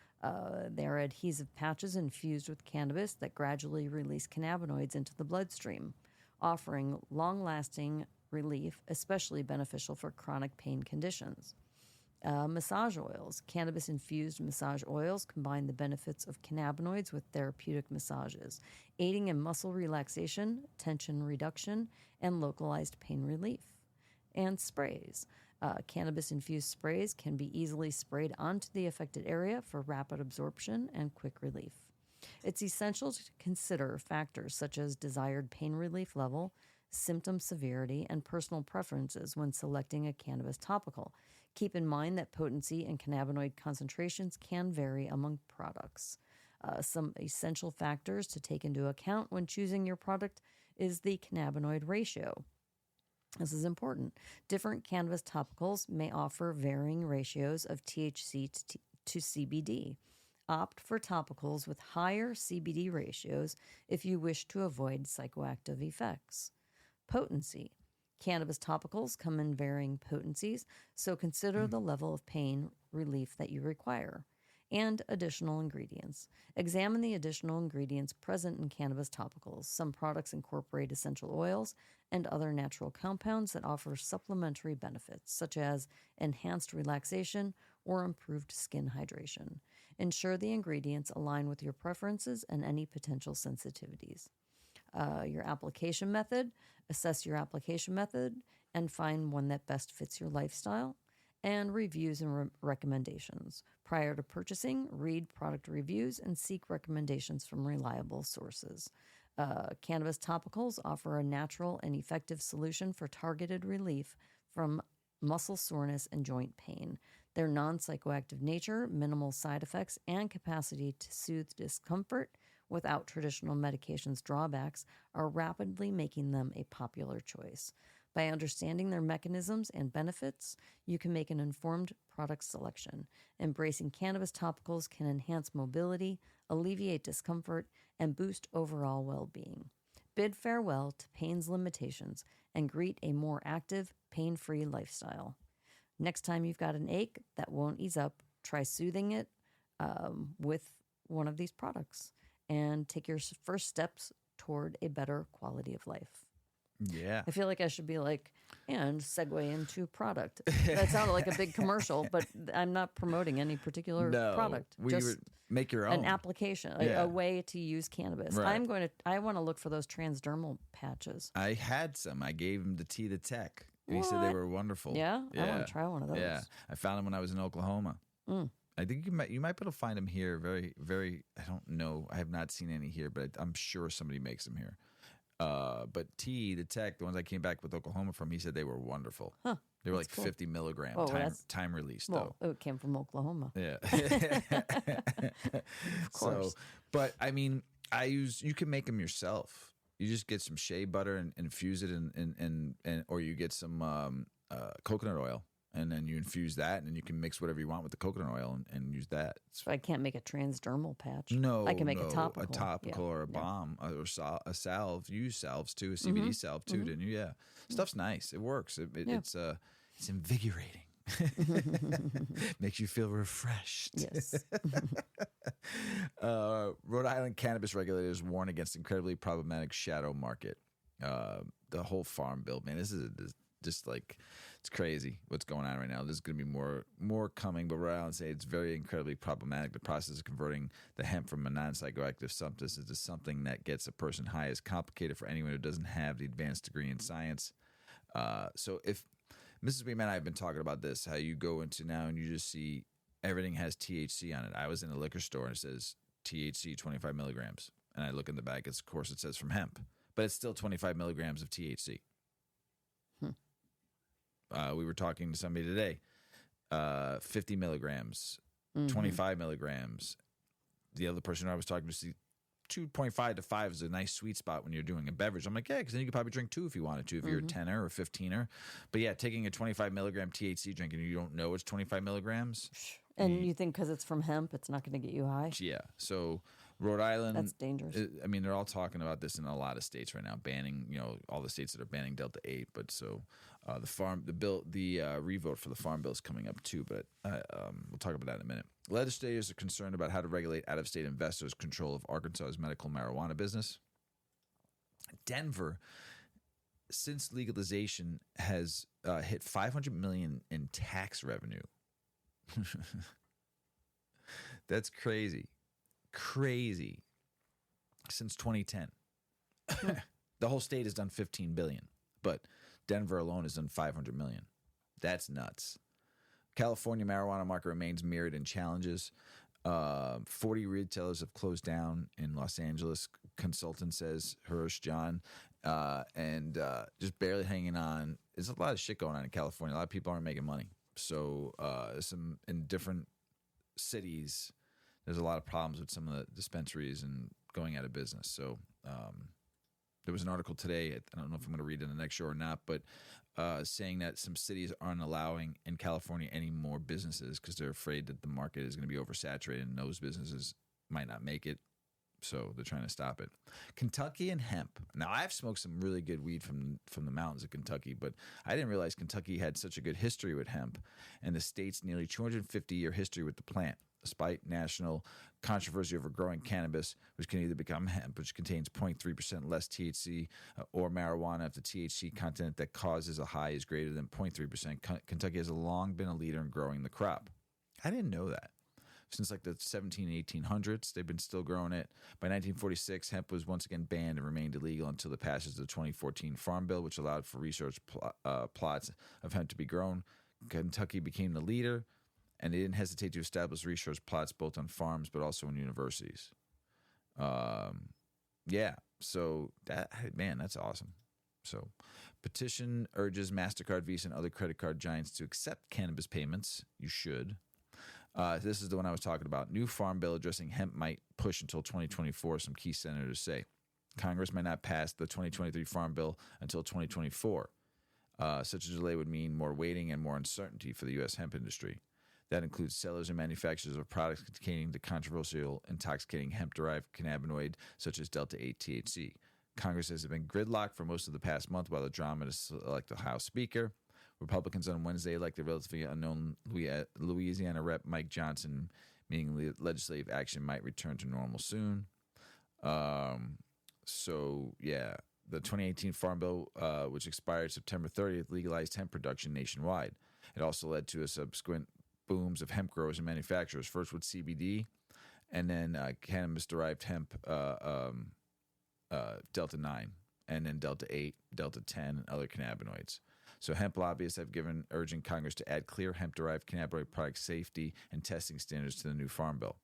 They are adhesive patches infused with cannabis that gradually release cannabinoids into the bloodstream, offering long-lasting relief, especially beneficial for chronic pain conditions. Massage oils. Cannabis-infused massage oils combine the benefits of cannabinoids with therapeutic massages, aiding in muscle relaxation, tension reduction, and localized pain relief. And sprays. Cannabis-infused sprays can be easily sprayed onto the affected area for rapid absorption and quick relief. It's essential to consider factors such as desired pain relief level, symptom severity, and personal preferences when selecting a cannabis topical. Keep in mind that potency and cannabinoid concentrations can vary among products. Some essential factors to take into account when choosing your product is the cannabinoid ratio. This is important. Different cannabis topicals may offer varying ratios of THC to CBD. Opt for topicals with higher CBD ratios if you wish to avoid psychoactive effects. Potency. Cannabis topicals come in varying potencies, so consider the level of pain relief that you require. And additional ingredients. Examine the additional ingredients present in cannabis topicals. Some products incorporate essential oils and other natural compounds that offer supplementary benefits, such as enhanced relaxation or improved skin hydration. Ensure the ingredients align with your preferences and any potential sensitivities. Your application method. Assess your application method and find one that best fits your lifestyle. And reviews and recommendations. Prior to purchasing, read product reviews and seek recommendations from reliable sources. Cannabis topicals offer a natural and effective solution for targeted relief from muscle soreness, and joint pain. Their non-psychoactive nature, minimal side effects, and capacity to soothe discomfort without traditional medications' drawbacks are rapidly making them a popular choice. By understanding their mechanisms and benefits, you can make an informed product selection. Embracing cannabis topicals can enhance mobility, alleviate discomfort, and boost overall well-being. Bid farewell to pain's limitations and greet a more active, pain-free lifestyle. Next time you've got an ache that won't ease up, try soothing it with one of these products and take your first steps toward a better quality of life. Yeah. I feel like I should be like, and segue into product. That sounded like a big commercial, but I'm not promoting any particular product. Just make your own. An application, a way to use cannabis. Right. I want to look for those transdermal patches. I had some. I gave them to T the Tech. And he said they were wonderful. Yeah? I want to try one of those. Yeah. I found them when I was in Oklahoma. I think you might be able to find them here. Very, very, I don't know. I have not seen any here, but I'm sure somebody makes them here. But T, the Tech, the ones I came back with Oklahoma from, he said they were wonderful. Huh, they were like cool. 50 milligram time release, though. It came from Oklahoma. Yeah. Of course. So, but I mean, you can make them yourself. You just get some shea butter and infuse it in or you get some coconut oil. And then you infuse that, and then you can mix whatever you want with the coconut oil and use that. So I can't make a transdermal patch. No, I can make a topical or a balm or a salve. You use salves too, a CBD salve too, didn't you? Yeah, stuff's nice. It works. It's invigorating. Makes you feel refreshed. Yes. Rhode Island cannabis regulators warn against incredibly problematic shadow market. The whole farm bill, man. This is just like, it's crazy what's going on right now. There's going to be more coming, but Rhode Island say it's very incredibly problematic. The process of converting the hemp from a non-psychoactive substance into something that gets a person high is complicated for anyone who doesn't have the advanced degree in science. So if Mrs. Weedman and I have been talking about this, how you go into now and you just see everything has THC on it. I was in a liquor store and it says THC 25 milligrams. And I look in the bag, of course it says from hemp, but it's still 25 milligrams of THC. We were talking to somebody today, 50 milligrams, 25 milligrams. The other person I was talking to, 2.5 to 5 is a nice sweet spot when you're doing a beverage. I'm like, yeah, because then you could probably drink 2 if you wanted to, if you're a 10er or 15er. But yeah, taking a 25 milligram THC drink and you don't know it's 25 milligrams. And you think because it's from hemp, it's not going to get you high? Yeah. So Rhode Island. That's dangerous. I mean, they're all talking about this in a lot of states right now, banning, all the states that are banning Delta 8. But so the revote for the farm bill is coming up too. But we'll talk about that in a minute. Legislators are concerned about how to regulate out-of-state investors' control of Arkansas's medical marijuana business. Denver, since legalization, has hit $500 million in tax revenue. That's crazy. Since 2010. The whole state has done 15 billion, but Denver alone has done 500 million. That's nuts. California marijuana market remains mired in challenges. 40 retailers have closed down in Los Angeles, consultant says, Hirsch John, and just barely hanging on. There's a lot of shit going on in California. A lot of people aren't making money. So in different cities, there's a lot of problems with some of the dispensaries and going out of business. So there was an article today, I don't know if I'm going to read it in the next show or not, but saying that some cities aren't allowing in California any more businesses because they're afraid that the market is going to be oversaturated and those businesses might not make it. So they're trying to stop it. Kentucky and hemp. Now, I've smoked some really good weed from the mountains of Kentucky, but I didn't realize Kentucky had such a good history with hemp and the state's nearly 250-year history with the plant. Despite national controversy over growing cannabis, which can either become hemp, which contains 0.3% less THC, or marijuana if the THC content that causes a high is greater than 0.3%, Kentucky has long been a leader in growing the crop. I didn't know that. Since like the 1800s, they've been still growing it. By 1946, hemp was once again banned and remained illegal until the passage of the 2014 Farm Bill, which allowed for research plots of hemp to be grown. Kentucky became the leader, and they didn't hesitate to establish research plots both on farms but also in universities. So that's awesome. So, petition urges MasterCard, Visa, and other credit card giants to accept cannabis payments. You should. This is the one I was talking about. New farm bill addressing hemp might push until 2024, some key senators say. Congress might not pass the 2023 farm bill until 2024. Such a delay would mean more waiting and more uncertainty for the U.S. hemp industry. That includes sellers and manufacturers of products containing the controversial intoxicating hemp-derived cannabinoid such as Delta-8 THC. Congress has been gridlocked for most of the past month while the drama to select the House Speaker. Republicans on Wednesday elected relatively unknown Louisiana Rep. Mike Johnson, meaning legislative action might return to normal soon. The 2018 Farm Bill, which expired September 30th, legalized hemp production nationwide. It also led to a subsequent booms of hemp growers and manufacturers, first with CBD and then cannabis-derived hemp Delta-9, and then Delta-8, Delta-10, and other cannabinoids. So hemp lobbyists have given urging Congress to add clear hemp-derived cannabinoid product safety and testing standards to the new Farm Bill.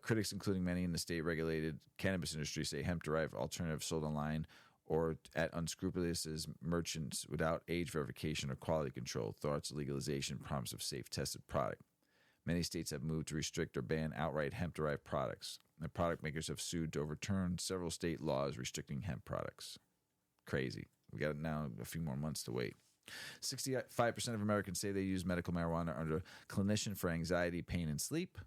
Critics, including many in the state-regulated cannabis industry, say hemp-derived alternatives sold online or at unscrupulous merchants without age verification or quality control thwarts legalization promise of safe, tested product. Many states have moved to restrict or ban outright hemp-derived products. The product makers have sued to overturn several state laws restricting hemp products. Crazy. We got now a few more months to wait. 65% of Americans say they use medical marijuana under a clinician for anxiety, pain, and sleep.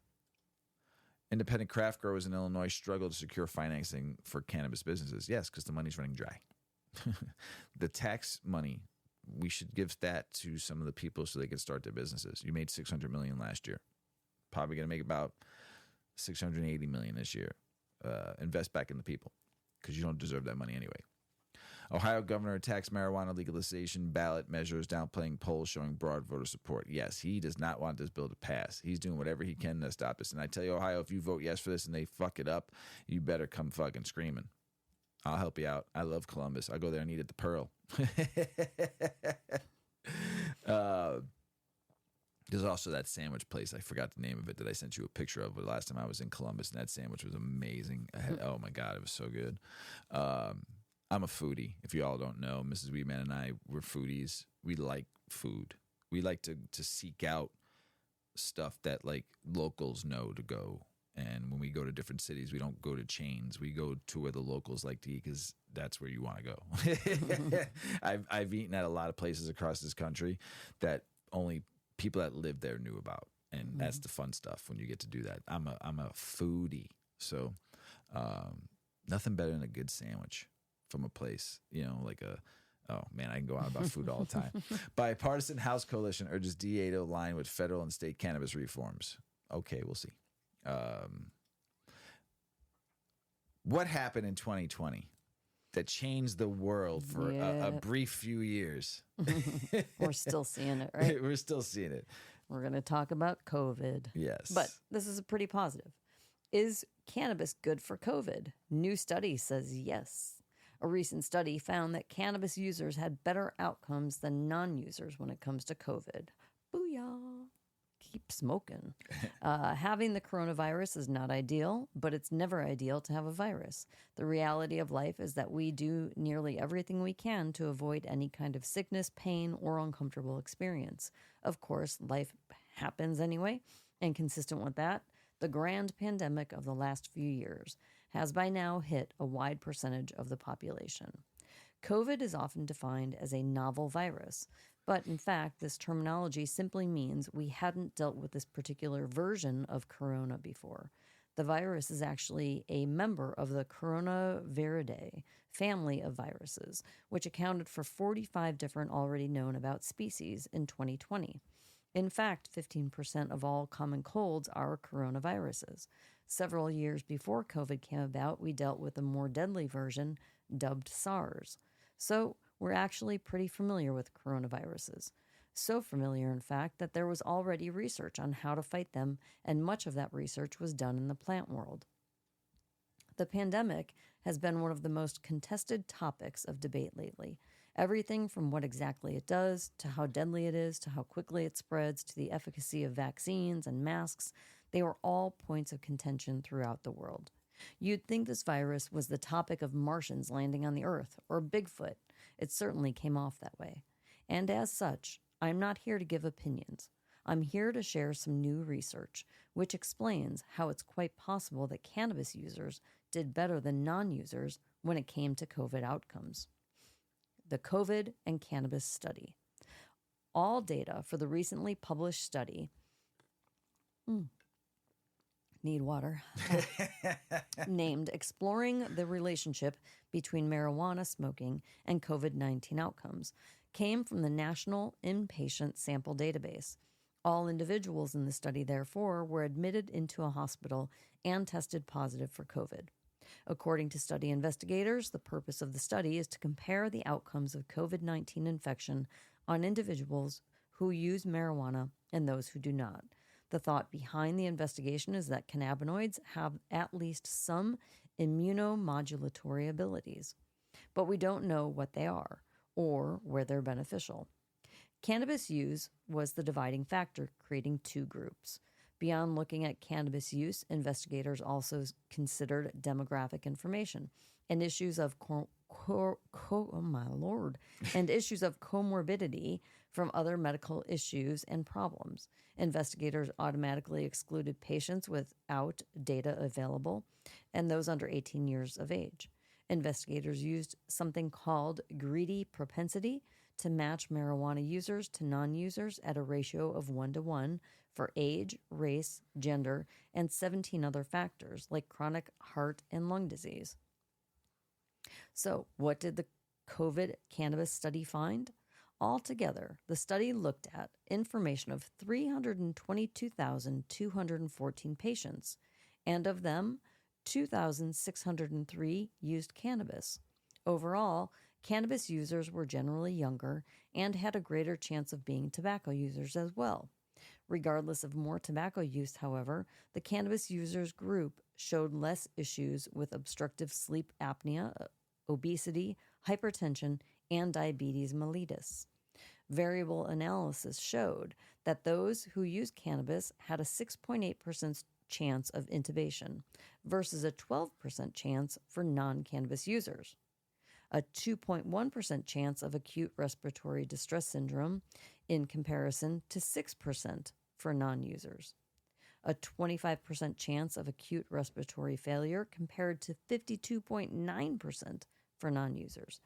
Independent craft growers in Illinois struggle to secure financing for cannabis businesses. Yes, because the money's running dry. The tax money, we should give that to some of the people so they can start their businesses. You made $600 million last year. Probably going to make about $680 million this year. Invest back in the people because you don't deserve that money anyway. Ohio governor attacks marijuana legalization ballot measures, downplaying polls showing broad voter support. Yes, he does not want this bill to pass. He's doing whatever he can to stop this. And I tell you, Ohio, if you vote yes for this and they fuck it up, you better come fucking screaming. I'll help you out. I love Columbus. I'll go there and eat at the Pearl. There's also that sandwich place. I forgot the name of it that I sent you a picture of the last time I was in Columbus, and that sandwich was amazing. Oh, my God, it was so good. I'm a foodie. If you all don't know, Mrs. Weedman and I, we're foodies. We like food. We like to seek out stuff that like locals know to go. And when we go to different cities, we don't go to chains. We go to where the locals like to eat because that's where you want to go. I've eaten at a lot of places across this country that only people that live there knew about. And that's the fun stuff when you get to do that. I'm a foodie. So nothing better than a good sandwich from a place, like oh man, I can go on about food all the time. Bipartisan House coalition urges DA to align with federal and state cannabis reforms. Okay, we'll see. What happened in 2020 that changed the world for a brief few years? We're still seeing it, right? We're still seeing it. We're going to talk about COVID. Yes. But this is pretty positive. Is cannabis good for COVID? New study says yes. A recent study found that cannabis users had better outcomes than non-users when it comes to COVID. Booyah. Keep smoking. Having the coronavirus is not ideal, but it's never ideal to have a virus. The reality of life is that we do nearly everything we can to avoid any kind of sickness, pain, or uncomfortable experience. Of course, life happens anyway, and consistent with that, the grand pandemic of the last few years has by now hit a wide percentage of the population. COVID is often defined as a novel virus, but in fact, this terminology simply means we hadn't dealt with this particular version of corona before. The virus is actually a member of the Coronaviridae family of viruses, which accounted for 45 different already known about species in 2020. In fact, 15% of all common colds are coronaviruses. Several years before COVID came about, we dealt with a more deadly version dubbed SARS. So we're actually pretty familiar with coronaviruses. So familiar, in fact, that there was already research on how to fight them, and much of that research was done in the plant world. The pandemic has been one of the most contested topics of debate lately. Everything from what exactly it does, to how deadly it is, to how quickly it spreads, to the efficacy of vaccines and masks, they were all points of contention throughout the world. You'd think this virus was the topic of Martians landing on the Earth, or Bigfoot, It certainly came off that way. And as such, I'm not here to give opinions. I'm here to share some new research, which explains how it's quite possible that cannabis users did better than non-users when it came to COVID outcomes. The COVID and Cannabis Study. All data for the recently published study need water, named Exploring the Relationship Between Marijuana Smoking and COVID-19 Outcomes, came from the National Inpatient Sample Database. All individuals in the study, therefore, were admitted into a hospital and tested positive for COVID. According to study investigators, the purpose of the study is to compare the outcomes of COVID-19 infection on individuals who use marijuana and those who do not. The thought behind the investigation is that cannabinoids have at least some immunomodulatory abilities, but we don't know what they are or where they're beneficial. Cannabis use was the dividing factor, creating two groups. Beyond looking at cannabis use, investigators also considered demographic information and issues of and issues of comorbidity from other medical issues and problems. Investigators automatically excluded patients without data available and those under 18 years of age. Investigators used something called greedy propensity to match marijuana users to non-users at a ratio of 1-to-1 for age, race, gender, and 17 other factors like chronic heart and lung disease. So, what did the COVID cannabis study find? Altogether, the study looked at information of 322,214 patients, and of them, 2,603 used cannabis. Overall, cannabis users were generally younger and had a greater chance of being tobacco users as well. Regardless of more tobacco use, however, the cannabis users group showed less issues with obstructive sleep apnea, obesity, hypertension, and diabetes mellitus. Variable analysis showed that those who used cannabis had a 6.8% chance of intubation versus a 12% chance for non-cannabis users, a 2.1% chance of acute respiratory distress syndrome in comparison to 6% for non-users, a 25% chance of acute respiratory failure compared to 52.9% for non-users,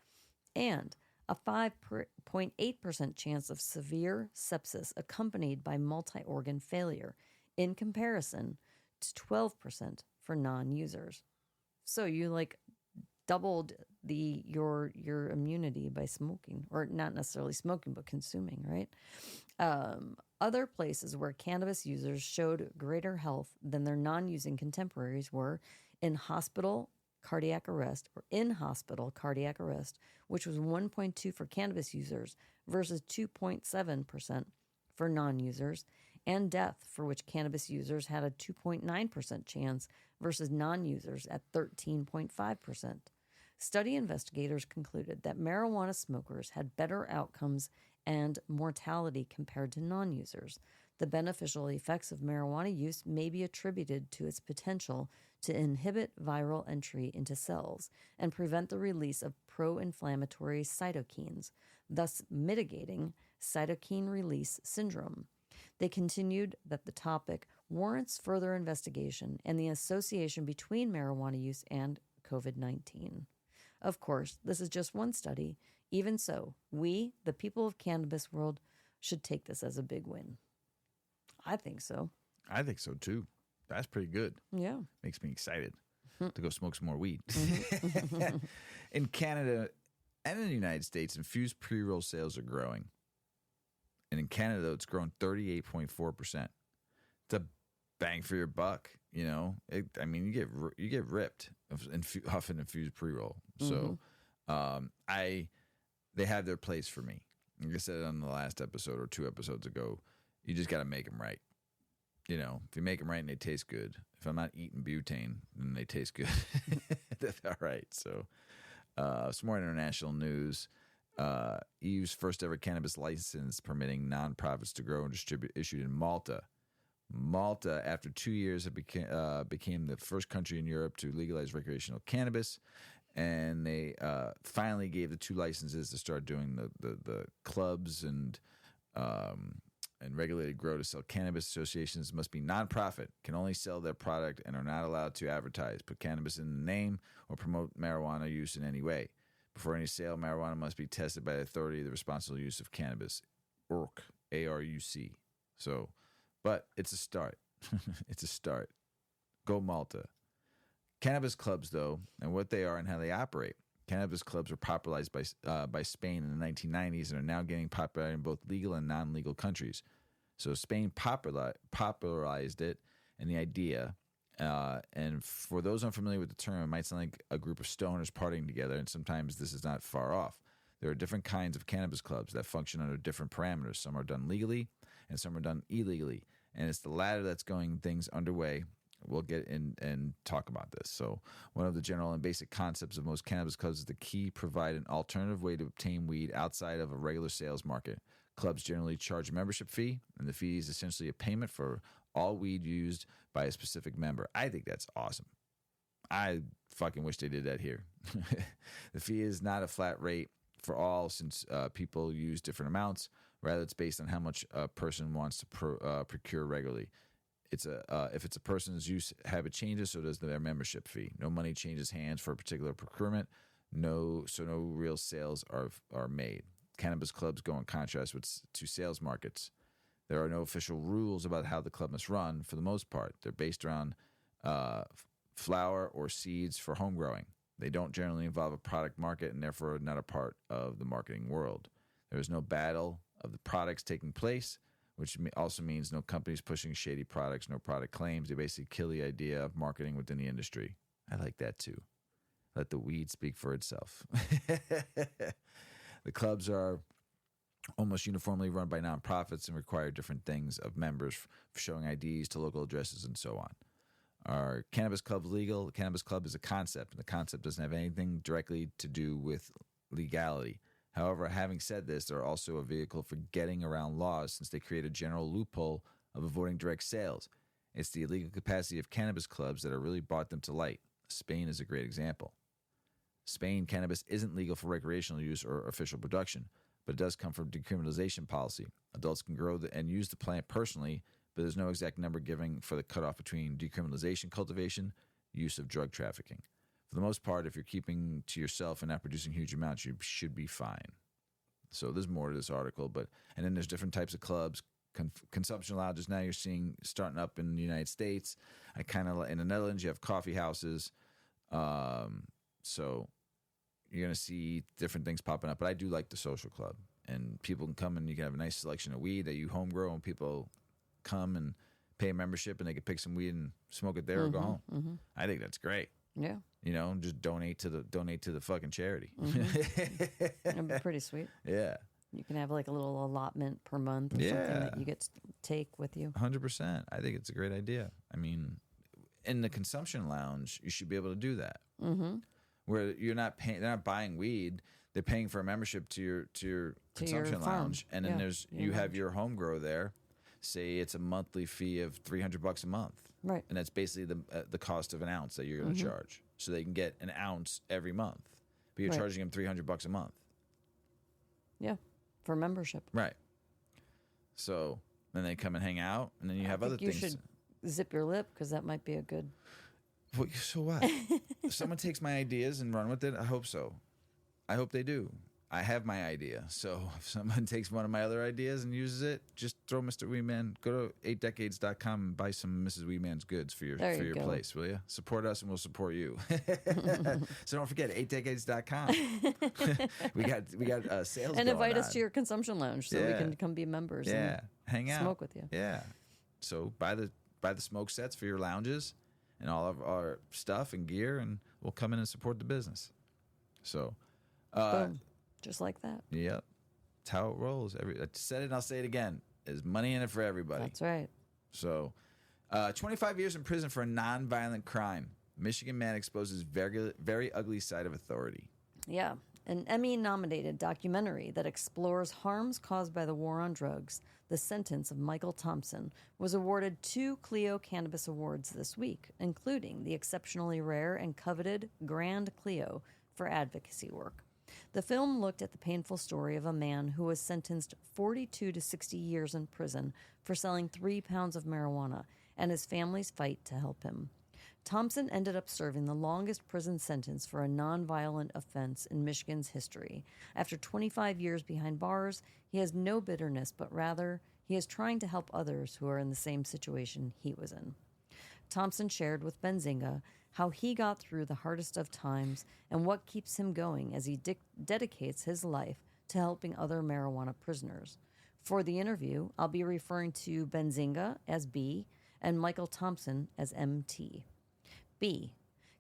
and a 5.8% chance of severe sepsis accompanied by multi-organ failure in comparison to 12% for non-users. So you doubled your immunity by smoking, or not necessarily smoking, but consuming, right? Other places where cannabis users showed greater health than their non-using contemporaries were in hospital cardiac arrest, which was 1.2 for cannabis users versus 2.7% for non-users, and death, for which cannabis users had a 2.9% chance versus non-users at 13.5%. Study investigators concluded that marijuana smokers had better outcomes and mortality compared to non-users. The beneficial effects of marijuana use may be attributed to its potential to inhibit viral entry into cells and prevent the release of pro-inflammatory cytokines, thus mitigating cytokine release syndrome. They continued that the topic warrants further investigation and the association between marijuana use and COVID-19. Of course, this is just one study. Even so, we, the people of cannabis world, should take this as a big win. I think so. I think so too. That's pretty good. Yeah. Makes me excited to go smoke some more weed. In Canada and in the United States, infused pre-roll sales are growing. And in Canada, it's grown 38.4%. It's a bang for your buck, you know. You get ripped off an infused pre-roll. So they have their place for me. Like I said on the last episode or 2 episodes ago, you just got to make them right. You know, if you make them right and they taste good. If I'm not eating butane, then they taste good. That's all right. So some more international news. EU's first ever cannabis license permitting nonprofits to grow and distribute issued in Malta. Malta, after 2 years, became the first country in Europe to legalize recreational cannabis. and they finally gave the 2 licenses to start doing the clubs and regulated grow to sell cannabis. Associations must be nonprofit, can only sell their product, and are not allowed to advertise, put cannabis in the name, or promote marijuana use in any way. Before any sale, marijuana must be tested by the authority of the responsible use of cannabis, ORC, ARUC. So, but it's a start. It's a start. Go Malta. Cannabis clubs, though, and what they are and how they operate. Cannabis clubs were popularized by Spain in the 1990s and are now gaining popularity in both legal and non-legal countries. So Spain popularized it and the idea. And for those unfamiliar with the term, it might sound like a group of stoners partying together, and sometimes this is not far off. There are different kinds of cannabis clubs that function under different parameters. Some are done legally, and some are done illegally. And it's the latter that's going things underway. We'll get in and talk about this. So one of the general and basic concepts of most cannabis clubs is the key provide an alternative way to obtain weed outside of a regular sales market. Clubs generally charge a membership fee, and the fee is essentially a payment for all weed used by a specific member. I think that's awesome. I fucking wish they did that here. The fee is not a flat rate for all, since people use different amounts. Rather, it's based on how much a person wants to procure regularly. If it's a person's use habit changes, so does their membership fee. No money changes hands for a particular procurement. No real sales are made. Cannabis clubs go in contrast to sales markets. There are no official rules about how the club must run. For the most part, they're based around flower or seeds for home growing. They don't generally involve a product market and therefore are not a part of the marketing world. There is no battle of the products taking place, which also means no companies pushing shady products, no product claims. They basically kill the idea of marketing within the industry. I like that too. Let the weed speak for itself. The clubs are almost uniformly run by nonprofits and require different things of members, showing IDs to local addresses and so on. Are cannabis clubs legal? The cannabis club is a concept, and the concept doesn't have anything directly to do with legality. However, having said this, they're also a vehicle for getting around laws, since they create a general loophole of avoiding direct sales. It's the illegal capacity of cannabis clubs that have really brought them to light. Spain is a great example. Spain, cannabis isn't legal for recreational use or official production, but it does come from decriminalization policy. Adults can grow and use the plant personally, but there's no exact number given for the cutoff between decriminalization, cultivation, use of drug trafficking. For the most part, if you're keeping to yourself and not producing huge amounts, you should be fine. So there's more to this article, and then there's different types of clubs. Consumption lounges now you're seeing starting up in the United States. In the Netherlands, you have coffee houses. So you're going to see different things popping up. But I do like the social club. And people can come and you can have a nice selection of weed that you home grow, and people come and pay a membership and they can pick some weed and smoke it there or go home. Mm-hmm. I think that's great. Yeah. You know, just donate to the fucking charity. Mm-hmm. That'd be pretty sweet. Yeah. You can have like a little allotment per month or something that you get to take with you. 100%. I think it's a great idea. I mean, in the consumption lounge, you should be able to do that. Mm-hmm. Where you're not paying, they're not buying weed. They're paying for a membership to your consumption lounge, and then you have your home grow there. Say it's a monthly fee of $300 a month, right? And that's basically the cost of an ounce that you're going to charge. So they can get an ounce every month, but you're charging them $300 a month. Yeah, for membership, right? So then they come and hang out, and then you have other things. You should zip your lip, because that might be a good. So what? If someone takes my ideas and run with it, I hope so. I hope they do. I have my idea. So if someone takes one of my other ideas and uses it, just throw Mr. Weedman. Go to 8decades.com and buy some Mrs. Weedman's goods for your place, will you? Support us and we'll support you. So don't forget 8decades.com. we got sales. And invite us to your consumption lounge so we can come be members. Yeah, hang out, smoke with you. Yeah. So buy the smoke sets for your lounges and all of our stuff and gear, and we'll come in and support the business. So. Boom. Just like that. Yep. That's how it rolls. I said it and I'll say it again. There's money in it for everybody. That's right. So, 25 years in prison for a nonviolent crime. Michigan man exposes very ugly side of authority. Yeah. An Emmy-nominated documentary that explores harms caused by the war on drugs, The Sentence of Michael Thompson, was awarded 2 Clio Cannabis Awards this week, including the exceptionally rare and coveted Grand Clio for advocacy work. The film looked at the painful story of a man who was sentenced 42 to 60 years in prison for selling 3 pounds of marijuana and his family's fight to help him. Thompson ended up serving the longest prison sentence for a nonviolent offense in Michigan's history. After 25 years behind bars, he has no bitterness, but rather he is trying to help others who are in the same situation he was in. Thompson shared with Benzinga how he got through the hardest of times and what keeps him going as he dedicates his life to helping other marijuana prisoners. For the interview, I'll be referring to Benzinga as B and Michael Thompson as MT. B,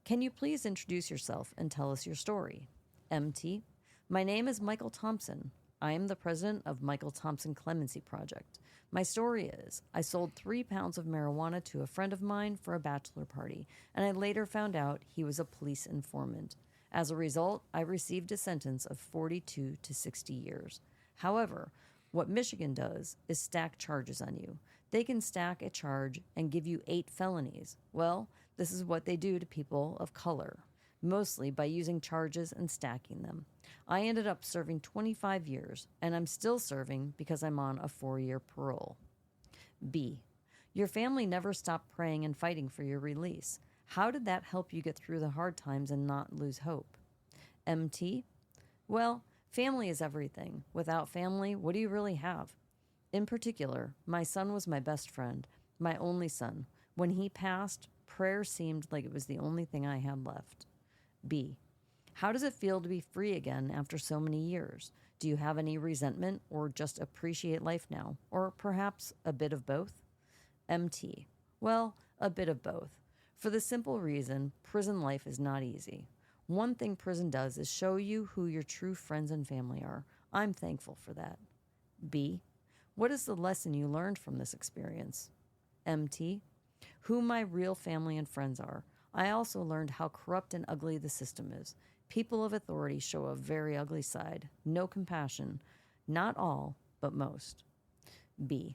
can you please introduce yourself and tell us your story? MT, my name is Michael Thompson. I am the president of Michael Thompson Clemency Project. My story is, I sold 3 pounds of marijuana to a friend of mine for a bachelor party, and I later found out he was a police informant. As a result, I received a sentence of 42 to 60 years. However, what Michigan does is stack charges on you. They can stack a charge and give you 8 felonies. Well, this is what they do to people of color, mostly by using charges and stacking them. I ended up serving 25 years, and I'm still serving because I'm on a 4-year parole. B, your family never stopped praying and fighting for your release. How did that help you get through the hard times and not lose hope? MT, well, family is everything. Without family, what do you really have? In particular, my son was my best friend, my only son. When he passed, prayer seemed like it was the only thing I had left. B, how does it feel to be free again after so many years? Do you have any resentment or just appreciate life now? Or perhaps a bit of both? MT, well, a bit of both. For the simple reason, prison life is not easy. One thing prison does is show you who your true friends and family are. I'm thankful for that. B, what is the lesson you learned from this experience? MT, who my real family and friends are. I also learned how corrupt and ugly the system is. People of authority show a very ugly side. No compassion. Not all, but most. B,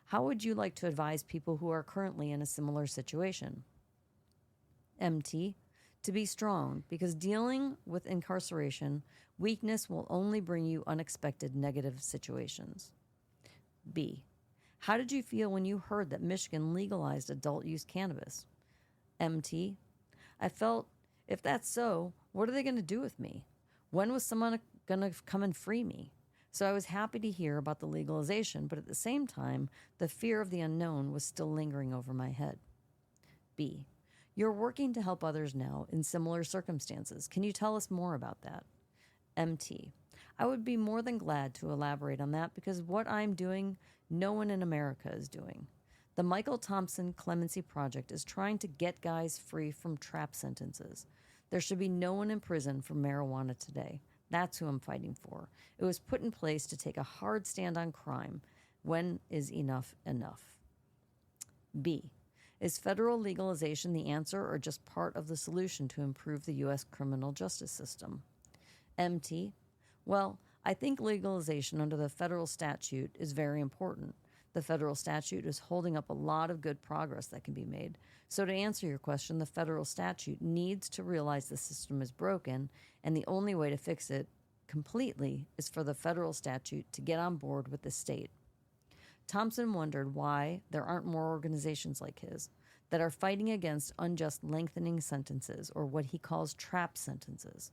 how would you like to advise people who are currently in a similar situation? MT, to be strong, because dealing with incarceration, weakness will only bring you unexpected negative situations. B, how did you feel when you heard that Michigan legalized adult use cannabis? MT, I felt, if that's so, what are they going to do with me? When was someone going to come and free me? So I was happy to hear about the legalization, but at the same time, the fear of the unknown was still lingering over my head. B, you're working to help others now in similar circumstances. Can you tell us more about that? MT, I would be more than glad to elaborate on that because what I'm doing, no one in America is doing. The Michael Thompson Clemency Project is trying to get guys free from trap sentences. There should be no one in prison for marijuana today. That's who I'm fighting for. It was put in place to take a hard stand on crime. When is enough enough? B, is federal legalization the answer or just part of the solution to improve the U.S. criminal justice system? MT, well, I think legalization under the federal statute is very important. The federal statute is holding up a lot of good progress that can be made. So to answer your question, the federal statute needs to realize the system is broken, and the only way to fix it completely is for the federal statute to get on board with the state. Thompson wondered why there aren't more organizations like his that are fighting against unjust lengthening sentences, or what he calls trap sentences.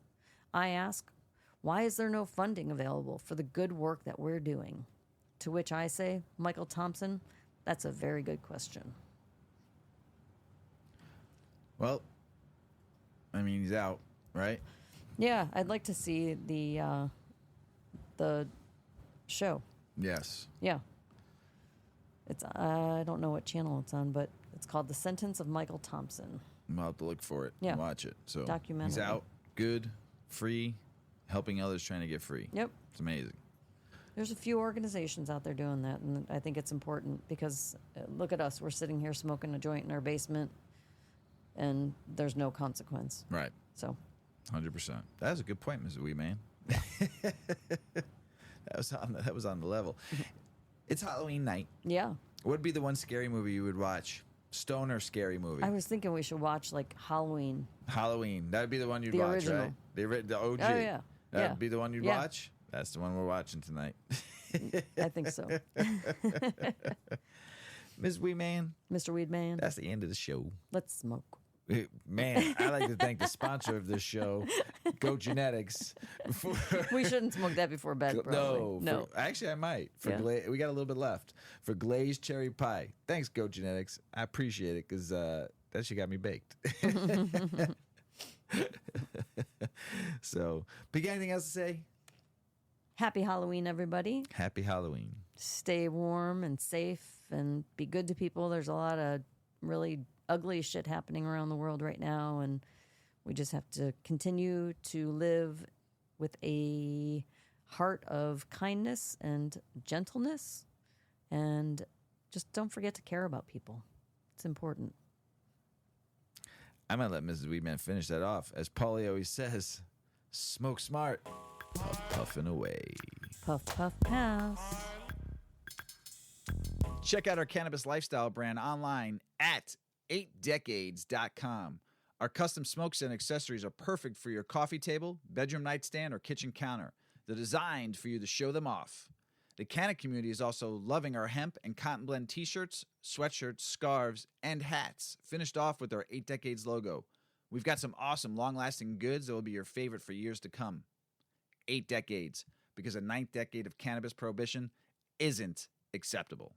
I ask, why is there no funding available for the good work that we're doing? To which I say, Michael Thompson, that's a very good question. Well, I mean, he's out, right? Yeah, I'd like to see the show. Yes. Yeah. It's I don't know what channel it's on, but it's called The Sentence of Michael Thompson. I'll have to look for it Yeah. and watch it. So Documentary. he's out, good, free, helping others trying to get free. Yep. It's amazing. There's a few organizations out there doing that, and I think it's important because look at us. We're sitting here smoking a joint in our basement, and there's no consequence. Right. So 100%. That was a good point, Mrs. Weedman. that was on the level. It's Halloween night. yeah. What would be the one scary movie you would watch? stoner scary movie. I was thinking we should watch like Halloween. Halloween. That'd be the one you'd The watch, original. right? The OG. Oh, yeah. That'd be the one you'd Yeah. watch? That's the one we're watching tonight. I think so. Ms. Weedman, Mr. Weedman, that's the end of the show. let's smoke. Man, I like to thank the sponsor of this show, Go Genetics. We shouldn't smoke that before bed, probably. No. Actually, I might. We got a little bit left for glazed cherry pie. Thanks, Go Genetics. I appreciate it because that shit got me baked. So, but you got anything else to say? Happy Halloween, everybody. Happy Halloween. Stay warm and safe and be good to people. There's a lot of really ugly shit happening around the world right now, and we just have to continue to live with a heart of kindness and gentleness, and just don't forget to care about people. It's important. I'm going to let Mrs. Weedman finish that off. As Paulie always says, smoke smart, puff puffing away. Puff, puff, pass. Check out our cannabis lifestyle brand online at 8decades.com. Our custom smokes and accessories are perfect for your coffee table, bedroom nightstand, or kitchen counter. They're designed for you to show them off. The Canna community is also loving our hemp and cotton blend t-shirts, sweatshirts, scarves, and hats, finished off with our 8 Decades logo. We've got some awesome long-lasting goods that will be your favorite for years to come. 8 Decades, because a 9th decade of cannabis prohibition isn't acceptable.